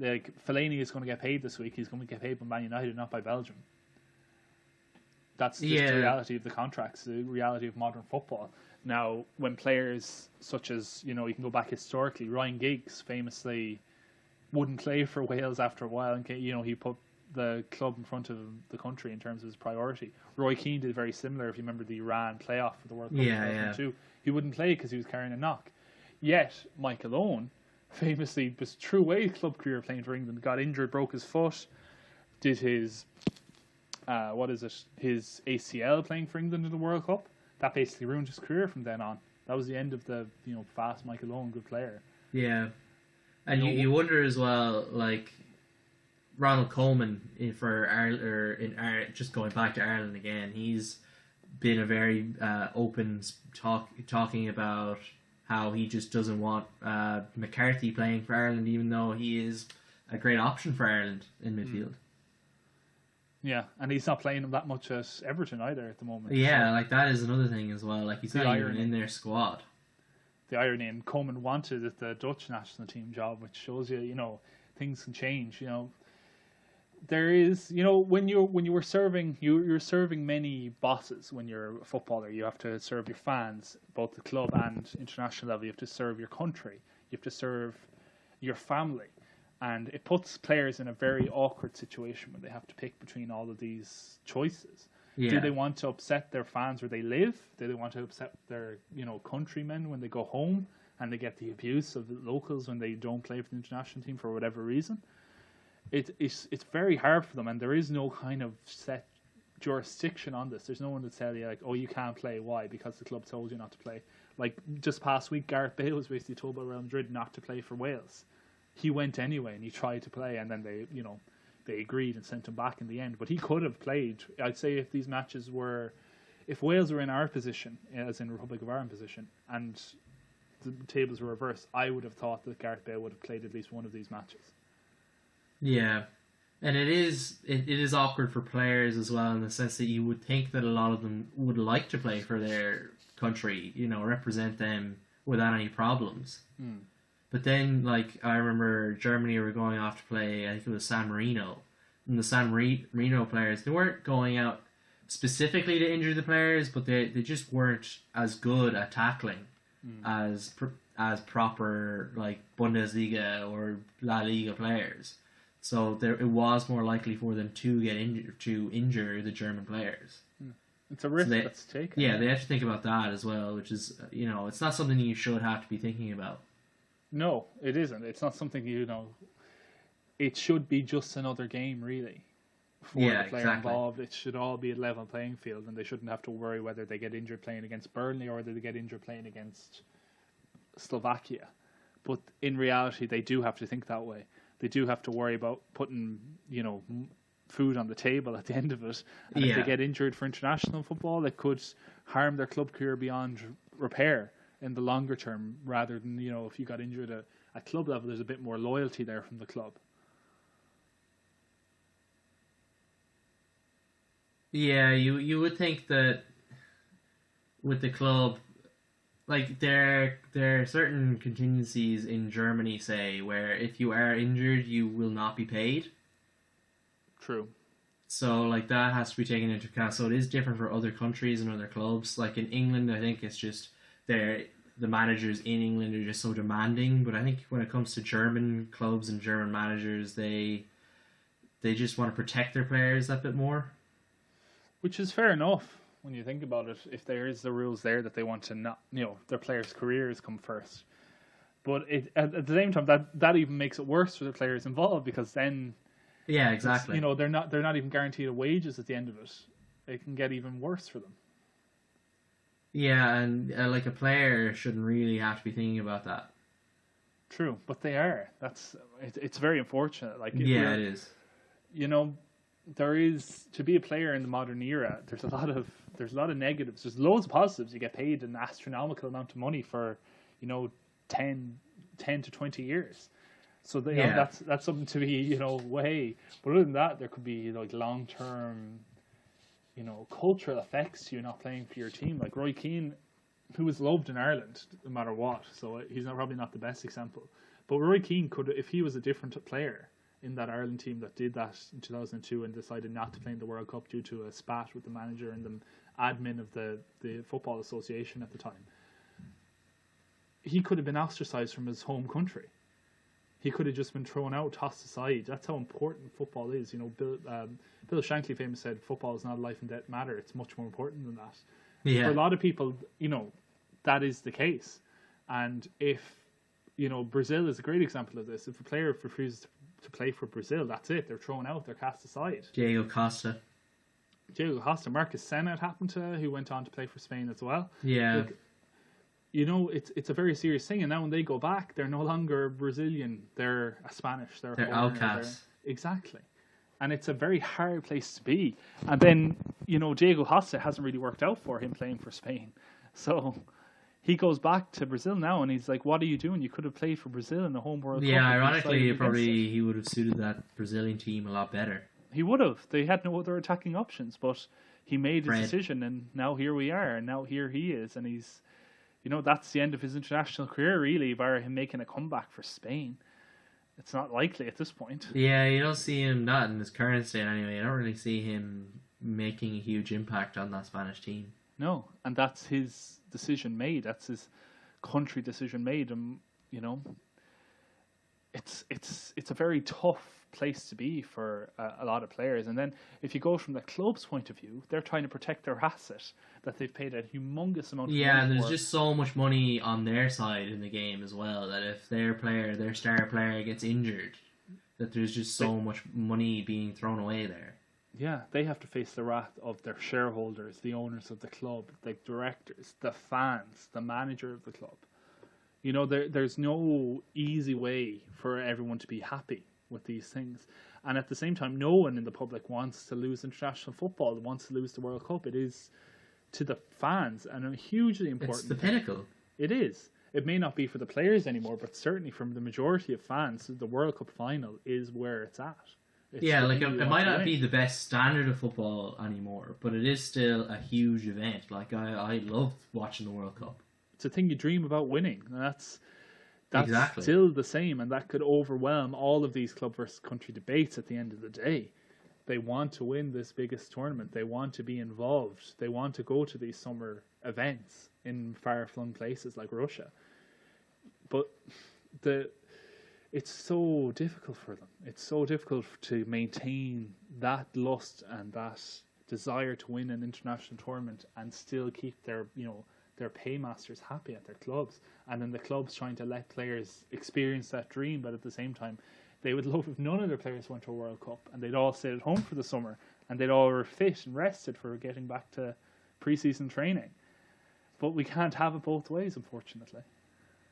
Fellaini is going to get paid this week. He's going to get paid by Man United, not by Belgium. That's just the reality of the contracts, the reality of modern football. Now, when players such as, you can go back historically, Ryan Giggs famously wouldn't play for Wales after a while, and he put the club in front of the country in terms of his priority. Roy Keane did very similar, if you remember the Iran playoff for the World Cup in 2002. He wouldn't play because he was carrying a knock. Yet, Michael Owen famously was threw away his club career playing for England, got injured, broke his foot, did his his ACL playing for England in the World Cup. That basically ruined his career from then on. That was the end of the fast Michael Owen, good player. Yeah, and you wonder as well, Ronald Koeman for Ireland, just going back to Ireland again. He's been a very open talking about how he just doesn't want McCarthy playing for Ireland, even though he is a great option for Ireland in midfield. Yeah, and he's not playing that much at Everton either at the moment. Yeah, that is another thing as well. He's not even in their squad. The irony, and Koeman wanted the Dutch national team job, which shows you, things can change. There is, when you were serving, you're serving many bosses when you're a footballer. You have to serve your fans, both the club and international level. You have to serve your country. You have to serve your family. And it puts players in a very awkward situation when they have to pick between all of these choices. Yeah. Do they want to upset their fans where they live? Do they want to upset their, countrymen when they go home and they get the abuse of the locals when they don't play for the international team for whatever reason? It's very hard for them, and there is no kind of set jurisdiction on this. There's no one to tell you, you can't play. Why? Because the club told you not to play. Just past week, Gareth Bale was basically told by Real Madrid not to play for Wales. He went anyway, and he tried to play, and then they agreed and sent him back in the end. But he could have played. I'd say if these matches if Wales were in our position, as in Republic of Ireland position, and the tables were reversed, I would have thought that Gareth Bale would have played at least one of these matches. Yeah. And it is awkward for players as well, in the sense that you would think that a lot of them would like to play for their country, represent them without any problems. But then, I remember Germany were going off to play, I think it was San Marino, and the San Marino players, they weren't going out specifically to injure the players, but they just weren't as good at tackling as proper Bundesliga or La Liga players. So it was more likely for them to get injure the German players. It's a risk that's taken. Yeah, they have to think about that as well, which is it's not something you should have to be thinking about. No, it isn't. It's not something it should be just another game, really. For the player involved, it should all be a level playing field, and they shouldn't have to worry whether they get injured playing against Burnley or whether they get injured playing against Slovakia. But in reality, they do have to think that way. They do have to worry about putting, food on the table at the end of it. And if they get injured for international football, it could harm their club career beyond repair in the longer term, rather than, if you got injured at club level, there's a bit more loyalty there from the club. Yeah, you would think that with the club, there are certain contingencies in Germany, say, where if you are injured, you will not be paid. True. So, that has to be taken into account. So it is different for other countries and other clubs. In England, I think it's just the managers in England are just so demanding. But I think when it comes to German clubs and German managers, they just want to protect their players that bit more. Which is fair enough when you think about it. If there is the rules there that they want to not, their players' careers come first. But at the same time, that even makes it worse for the players involved, because then, yeah, exactly. They're not even guaranteed wages at the end of it. It can get even worse for them. Yeah, and a player shouldn't really have to be thinking about that. True, but they are. It's very unfortunate. It is. There is, to be a player in the modern era, there's a lot of negatives. There's loads of positives. You get paid an astronomical amount of money for 10 to 20 years, so that's something to be way. But other than that, there could be long term cultural effects to you not playing for your team. Like Roy Keane, who was loved in Ireland no matter what, so he's probably not the best example, but Roy Keane could, if he was a different player in that Ireland team that did that in 2002 and decided not to play in the World Cup due to a spat with the manager and the admin of the Football Association at the time, he could have been ostracised from his home country. He could have just been thrown out, tossed aside. That's how important football is. Bill Shankly famously said, football is not a life and death matter. It's much more important than that. Yeah. For a lot of people, that is the case. And if, Brazil is a great example of this. If a player refuses to play for Brazil, that's it. They're thrown out. They're cast aside. Diego Costa, Marcus Senna it happened to, who went on to play for Spain as well. Yeah. It's a very serious thing. And now when they go back, they're no longer Brazilian. They're a Spanish. They're outcasts. Exactly. And it's a very hard place to be. And then, Diego Costa hasn't really worked out for him playing for Spain. So he goes back to Brazil now, and he's like, what are you doing? You could have played for Brazil in the home World Cup. Yeah, ironically, he would have suited that Brazilian team a lot better. He would have. They had no other attacking options, but he made his decision, and now here we are, and now here he is, and he's, that's the end of his international career, really, bar him making a comeback for Spain. It's not likely at this point. Yeah, you don't see him, not in his current state anyway, you don't really see him making a huge impact on that Spanish team. No, and that's his decision made. That's his country decision made, and it's a very tough place to be for a lot of players. And then if you go from the club's point of view, they're trying to protect their asset that they've paid a humongous amount of money and there's for. just so much money on their side in the game as well, that if their star player gets injured, that there's just so much money being thrown away there. Yeah, they have to face the wrath of their shareholders, the owners of the club, the directors, the fans, the manager of the club. There's no easy way for everyone to be happy with these things. And at the same time, no one in the public wants to lose international football, wants to lose the World Cup. It is, to the fans, and a hugely important. It's the pinnacle. It is. it may not be for the players anymore, but certainly from the majority of fans, the World Cup final is where it's at. Like it might not be the best standard of football anymore, but it is still a huge event. Like I love watching the World Cup. It's a thing you dream about winning, and that's exactly. Still the same, and that could overwhelm all of these club versus country debates at the end of the day. They want to win this biggest tournament. They want to be involved. They want to go to these summer events in far-flung places like Russia. But it's so difficult for them. It's so difficult to maintain that lust and that desire to win an international tournament and still keep their paymasters happy at their clubs. And then the clubs trying to let players experience that dream, but at the same time, they would love if none of their players went to a World Cup and they'd all stayed at home for the summer and they'd all were fit and rested for getting back to pre-season training. But we can't have it both ways, unfortunately.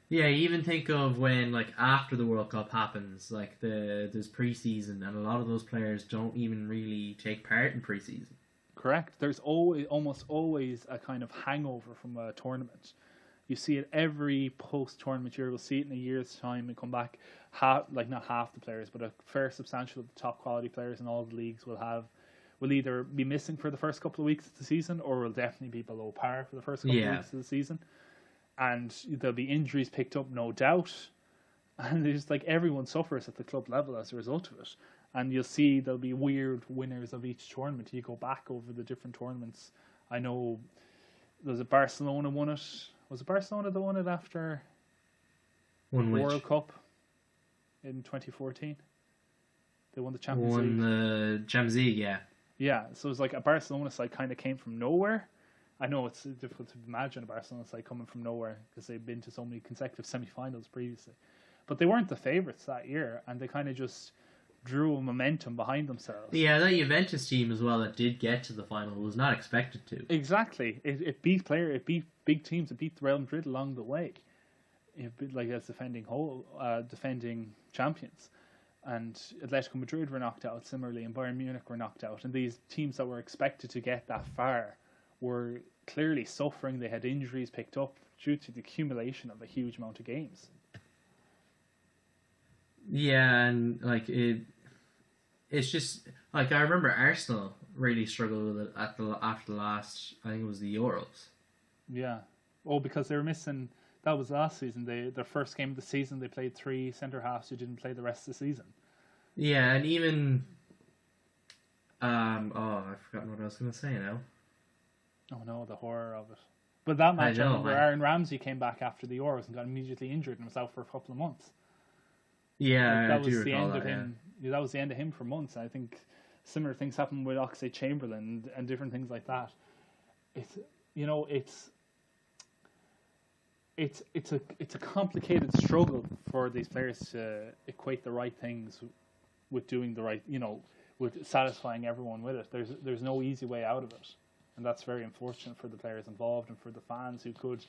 Yeah, you even think of when, like, after the World Cup happens, like, there's pre-season, and a lot of those players don't even really take part in pre-season. Correct. There's almost always a kind of hangover from a tournament. You see it every post-tournament year. We'll see it in a year's time and come back. Not half the players, but a fair substantial of the top quality players in all the leagues will either be missing for the first couple of weeks of the season, or will definitely be below par for the first couple of weeks of the season. And there'll be injuries picked up, no doubt. And there's like everyone suffers at the club level as a result of it. And you'll see there'll be weird winners of each tournament. You go back over the different tournaments. I know Barcelona won it. Was it Barcelona that won it after the World Cup in 2014? They won the Champions League. Won the Champions League, yeah. Yeah, so it was like a Barcelona side kind of came from nowhere. I know it's difficult to imagine a Barcelona side coming from nowhere because they've been to so many consecutive semi-finals previously. But they weren't the favourites that year, and they kind of just drew a momentum behind themselves. Yeah, that Juventus team as well that did get to the final was not expected to. Exactly. It beat big teams. It beat Real Madrid along the way. It beat, like, as defending champions. And Atletico Madrid were knocked out similarly, and Bayern Munich were knocked out. And these teams that were expected to get that far were clearly suffering. They had injuries picked up due to the accumulation of a huge amount of games. Yeah, and like it's just like I remember Arsenal really struggled with it after the last, I think it was the Euros. Yeah, because they were missing. That was last season. Their first game of the season, they played 3 centre halves who didn't play the rest of the season. Yeah, and even I've forgotten what I was going to say now. Oh no, the horror of it. But that match, I remember Aaron Ramsey came back after the Euros and got immediately injured and was out for a couple of months. Yeah, that was the end of him. Yeah, that was the end of him for months. I think similar things happened with Oxlade-Chamberlain and different things like that. It's a complicated struggle for these players to equate the right things with doing the right, with satisfying everyone with it. There's no easy way out of it, and that's very unfortunate for the players involved and for the fans who could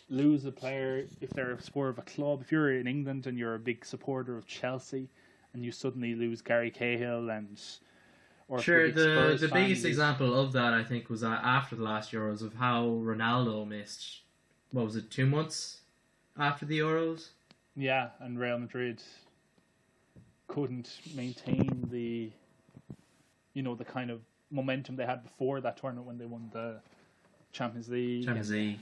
lose a player if they're a supporter of a club. If you're in England and you're a big supporter of Chelsea and you suddenly lose Gary Cahill the biggest example of that, I think, was after the last Euros, of how Ronaldo missed, what was it, 2 months after the Euros? Yeah, and Real Madrid couldn't maintain the kind of momentum they had before that tournament when they won the Champions League.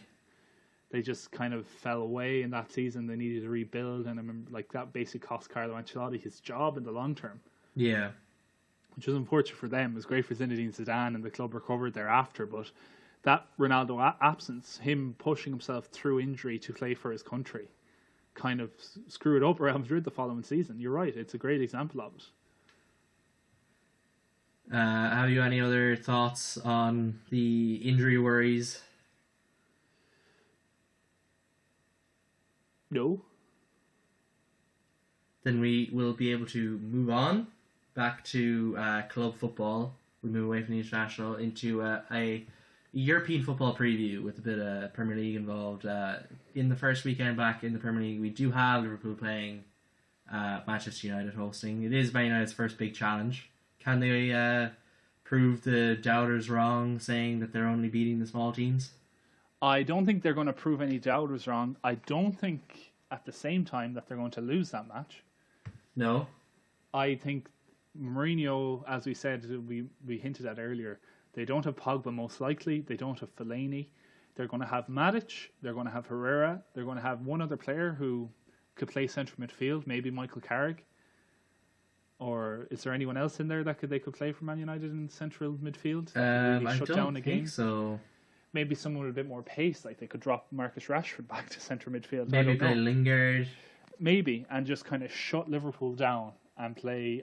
They just kind of fell away in that season. They needed to rebuild, and I remember that basically cost Carlo Ancelotti his job in the long term. Yeah, which was unfortunate for them. It was great for Zinedine Zidane, and the club recovered thereafter. But that Ronaldo absence, him pushing himself through injury to play for his country, kind of screwed up Real Madrid the following season. You're right; it's a great example of it. Have you any other thoughts on the injury worries? No. Then we will be able to move on back to club football. We move away from the international into a European football preview with a bit of Premier League involved. In the first weekend back in the Premier League, we do have Liverpool playing Manchester United hosting. It is Man United's first big challenge. Can they prove the doubters wrong, saying that they're only beating the small teams? I don't think they're going to prove any doubters wrong. I don't think at the same time that they're going to lose that match. No. I think Mourinho, as we said, we hinted at earlier, they don't have Pogba most likely. They don't have Fellaini. They're going to have Matic. They're going to have Herrera. They're going to have one other player who could play central midfield, maybe Michael Carrick. Or is there anyone else in there that they could play for Man United in central midfield? Really I don't think so. Maybe someone with a bit more pace, like they could drop Marcus Rashford back to central midfield. Maybe play Lingard. Maybe, and just kind of shut Liverpool down and play.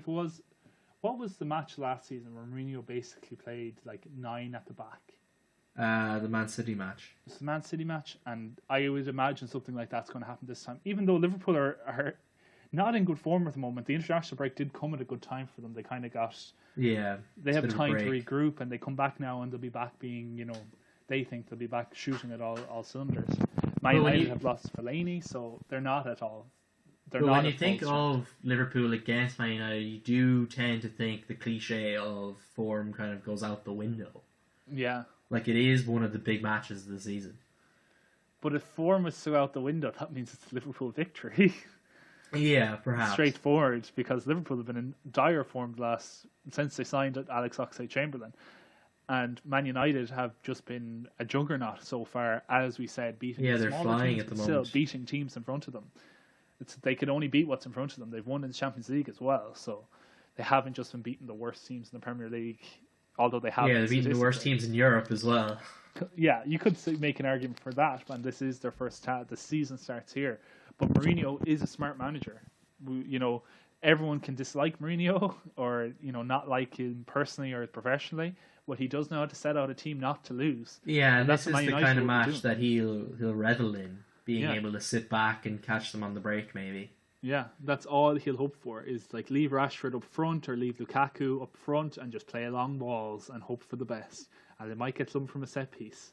What was the match last season where Mourinho basically played like 9 at the back? The Man City match. It's the Man City match, and I would imagine something like that's going to happen this time. Even though Liverpool are not in good form at the moment, the international break did come at a good time for them. They kind of got... Yeah. They have time to regroup, and they come back now, and they'll be back being, they think they'll be back shooting at all cylinders. Man United have lost Fellaini, so they're not at all. But when you think of Liverpool against Man United, you do tend to think the cliche of form kind of goes out the window. Yeah. Like it is one of the big matches of the season. But if form is so out the window, that means it's a Liverpool victory. Yeah, perhaps. Straightforward, because Liverpool have been in dire form since they signed Alex Oxlade-Chamberlain. And Man United have just been a juggernaut so far, as we said, beating they're flying teams, at the moment. Still beating teams in front of them. They can only beat what's in front of them. They've won in the Champions League as well, so they haven't just been beating the worst teams in the Premier League, although they have. Yeah, they're beating the worst teams in Europe as well. Yeah, you could make an argument for that, and this is their first the season starts here. But Mourinho is a smart manager. Everyone can dislike Mourinho or, not like him personally or professionally, but he does know how to set out a team not to lose. Yeah, and this is the kind of match that he'll revel in, being able to sit back and catch them on the break maybe. Yeah, that's all he'll hope for, is like leave Rashford up front or leave Lukaku up front and just play long balls and hope for the best. And they might get some from a set piece.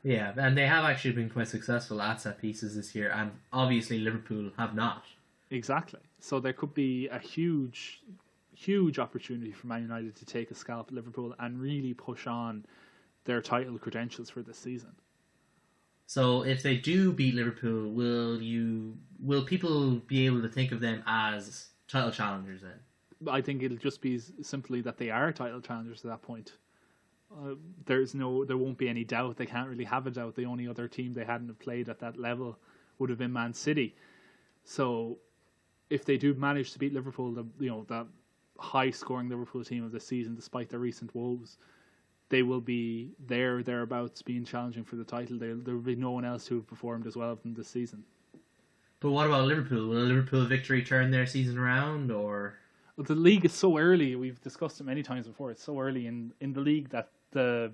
Yeah, and they have actually been quite successful at set pieces this year, and obviously Liverpool have not. Exactly. So there could be a huge, huge opportunity for Man United to take a scalp at Liverpool and really push on their title credentials for this season. So if they do beat Liverpool, will people be able to think of them as title challengers then? I think it'll just be simply that they are title challengers at that point. There won't be any doubt. They can't really have a doubt. The only other team they hadn't played at that level would have been Man City. So if they do manage to beat Liverpool, that high-scoring Liverpool team of the season, despite their recent woes, they will be thereabouts being challenging for the title. There will be no one else who have performed as well from this season. But what about Liverpool? Will a Liverpool victory turn their season around, or...? Well, the league is so early. We've discussed it many times before. It's so early in the league that the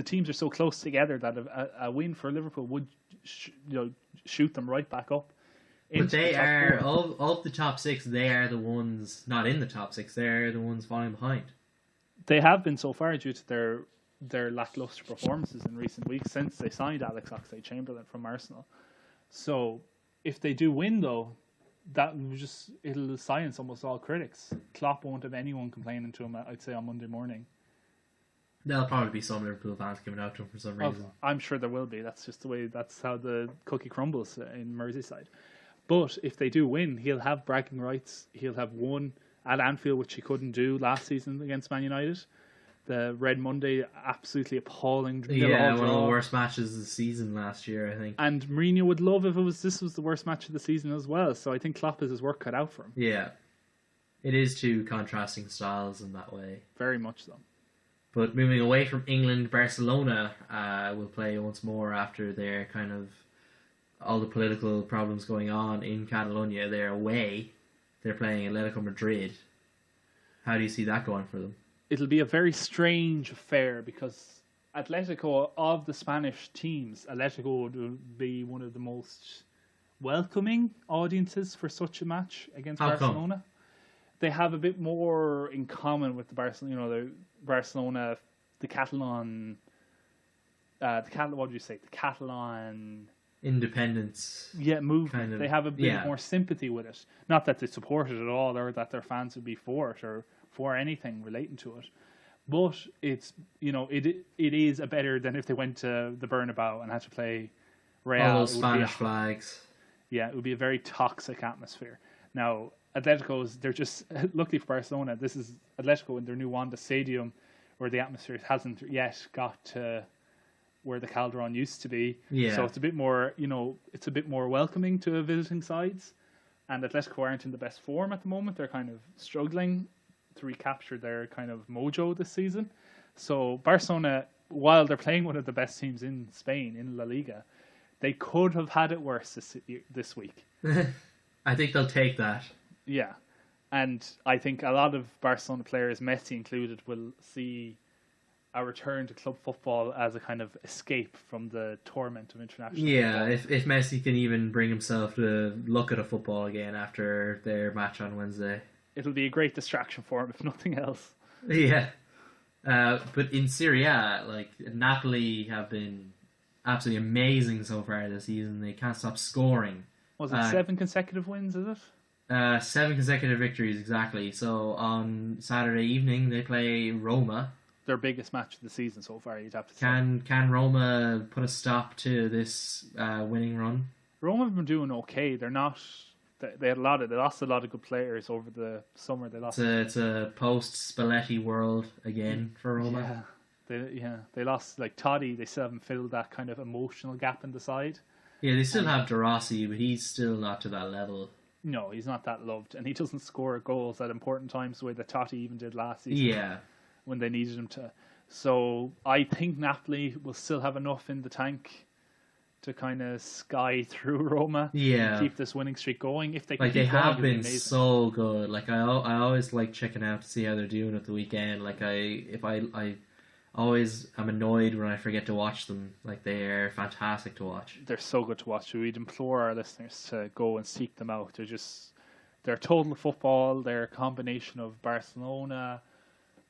teams are so close together that a win for Liverpool would shoot them right back up. But they are of the top 6. They are the ones not in the top 6. They're the ones falling behind. They have been so far due to their lacklustre performances in recent weeks since they signed Alex Oxlade-Chamberlain from Arsenal. So if they do win, though, it'll silence almost all critics. Klopp won't have anyone complaining to him, I'd say, on Monday morning. There'll probably be some Liverpool fans coming out to him for some reason. I'm sure there will be. That's just that's how the cookie crumbles in Merseyside. But if they do win, he'll have bragging rights. He'll have won at Anfield, which he couldn't do last season against Man United. The Red Monday, absolutely appalling. Yeah, one of the worst matches of the season last year, I think. And Mourinho would love if this was the worst match of the season as well. So I think Klopp has his work cut out for him. Yeah. It is two contrasting styles in that way. Very much so. But moving away from England, Barcelona will play once more after their kind of all the political problems going on in Catalonia. They're away. They're playing Atletico Madrid. How do you see that going for them? It'll be a very strange affair because Atletico, of the Spanish teams, Atletico would be one of the most welcoming audiences for such a match against Barcelona. Come? They have a bit more in common with the Barcelona, the Catalan, what do you say? The Catalan independence. Yeah, movement. Kind of, they have a bit more sympathy with it. Not that they support it at all, or that their fans would be for it, or for anything relating to it. But it's it is a better than if they went to the Bernabeu and had to play Real. All those Spanish flags. Yeah, it would be a very toxic atmosphere. Now, Atletico's, they're just, luckily for Barcelona, this is Atletico in their new Wanda Stadium, where the atmosphere hasn't yet got to where the Calderon used to be. Yeah. So it's a bit more, it's a bit more welcoming to visiting sides. And Atletico aren't in the best form at the moment. They're kind of struggling to recapture their kind of mojo this season. So Barcelona, while they're playing one of the best teams in Spain, in La Liga, they could have had it worse this week. I think they'll take that. Yeah. And I think a lot of Barcelona players, Messi included, will see a return to club football as a kind of escape from the torment of international football. If Messi can even bring himself to look at a football again after their match on Wednesday. It'll be a great distraction for him, if nothing else. Yeah. But in Serie A, like, Napoli have been absolutely amazing so far this season. They can't stop scoring. Was it 7 consecutive wins, is it? 7 consecutive victories, exactly. So on Saturday evening, they play Roma. Their biggest match of the season so far, you'd have to say. Can Roma put a stop to this winning run? Roma have been doing okay. They're not... They lost a lot of good players over the summer. They lost. It's a post-Spalletti world again for Roma. They lost like Totti. They still haven't filled that kind of emotional gap in the side. Yeah, they still have De Rossi, but he's still not to that level. No, he's not that loved, and he doesn't score goals at important times the way that Totti even did last season. Yeah, when they needed him to. So I think Napoli will still have enough in the tank to kind of sky through Roma. Yeah, and keep this winning streak going. If they can like they have been so good. Like I always like checking out to see how they're doing at the weekend. Like I always am annoyed when I forget to watch them. Like they are fantastic to watch. They're so good to watch. We'd implore our listeners to go and seek them out. They're total football. They're a combination of Barcelona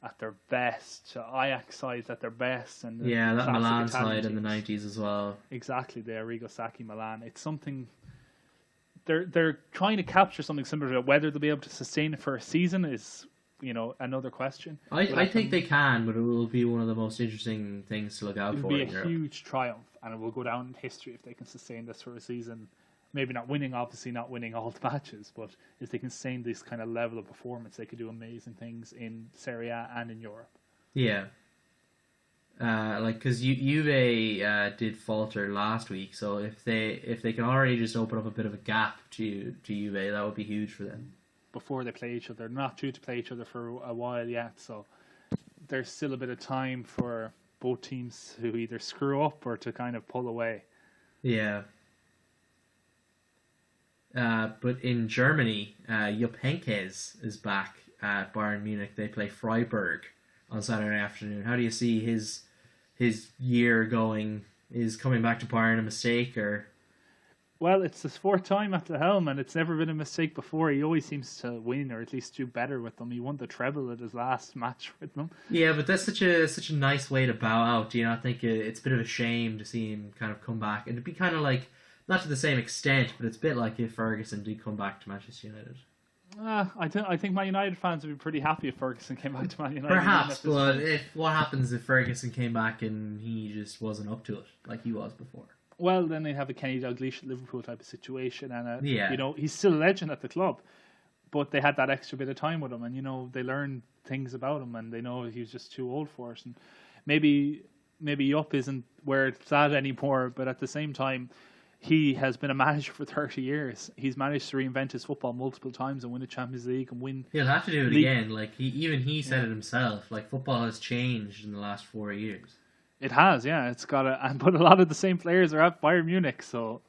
at their best, Ajax sides at their best, and that Milan side in the 90s as well. Exactly, the Arrigo Sacchi Milan. It's something they're trying to capture something similar to that. Whether they'll be able to sustain it for a season is, another question. I think they can, but it will be one of the most interesting things to look out for. It will be a huge triumph, and it will go down in history if they can sustain this for a season. Maybe not winning all the matches, but if they can sustain this kind of level of performance, they could do amazing things in Serie A and in Europe. Yeah. Because Juve did falter last week, so if they can already just open up a bit of a gap to Juve, that would be huge for them. Before they play each other, they're not due to play each other for a while yet, so there's still a bit of time for both teams to either screw up or to kind of pull away. Yeah. But in Germany, Jupp Heynckes is back at Bayern Munich. They play Freiburg on Saturday afternoon. How do you see his year going? Is coming back to Bayern a mistake, or? Well, it's his 4th time at the helm, and it's never been a mistake before. He always seems to win, or at least do better with them. He won the treble at his last match with them. Yeah, but that's such a nice way to bow out. Do you not think it's a bit of a shame to see him kind of come back, and it'd be kind of like, not to the same extent, but it's a bit like if Ferguson did come back to Manchester United. I think Man United fans would be pretty happy if Ferguson came back to Man United. Perhaps, but what happens if Ferguson came back and he just wasn't up to it like he was before? Well, then they'd have a Kenny Dalglish at Liverpool type of situation, and yeah. He's still a legend at the club, but they had that extra bit of time with him, and they learned things about him, and they know he was just too old for it, and maybe Jupp isn't where it's at anymore, but at the same time, he has been a manager for 30 years. He's managed to reinvent his football multiple times and win a Champions League and win. He'll have to do it again. Like he said it himself. Like football has changed in the last 4 years. It has, yeah. It's but a lot of the same players are at Bayern Munich, so.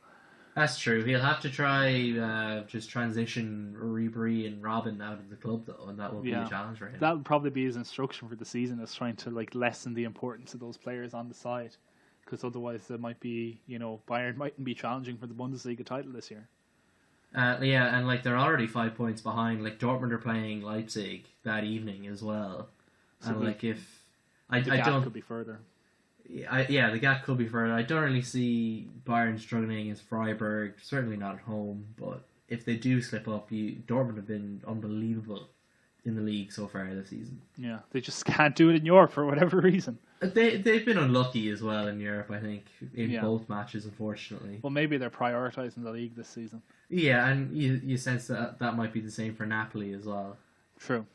That's true. He'll have to try just transition Ribery and Robin out of the club though, and that will be a challenge for him. That would probably be his instruction for the season, is trying to lessen the importance of those players on the side. Because otherwise there might be, Bayern mightn't be challenging for the Bundesliga title this year. Yeah, and they're already 5 points behind. Like Dortmund are playing Leipzig that evening as well. So and the gap could be further. The gap could be further. I don't really see Bayern struggling against Freiburg. Certainly not at home. But if they do slip up, Dortmund have been unbelievable in the league so far this season. Yeah, they just can't do it in Europe for whatever reason. They've been unlucky as well in Europe, I think, in both matches, unfortunately. Well, maybe they're prioritising the league this season. Yeah, and you sense that might be the same for Napoli as well. True.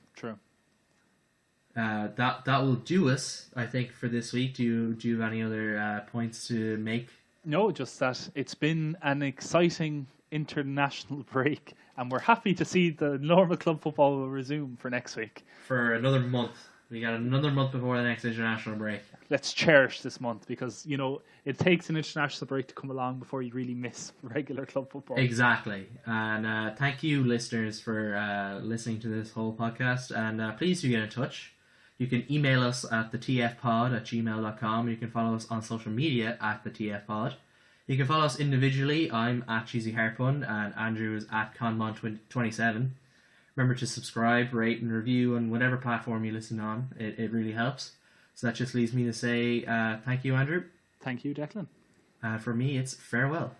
That will do us, I think, for this week. Do you have any other points to make? No, just that it's been an exciting international break, and we're happy to see the normal club football will resume for next week. For another month. We got another month before the next international break. Let's cherish this month because, it takes an international break to come along before you really miss regular club football. Exactly. And thank you, listeners, for listening to this whole podcast. And please do get in touch. You can email us at thetfpod@gmail.com. You can follow us on social media at thetfpod. You can follow us individually. I'm at Cheesy Harpun and Andrew is at Conmon27. Remember to subscribe, rate, and review on whatever platform you listen on. It really helps. So that just leaves me to say thank you, Andrew. Thank you, Declan. For me, it's farewell.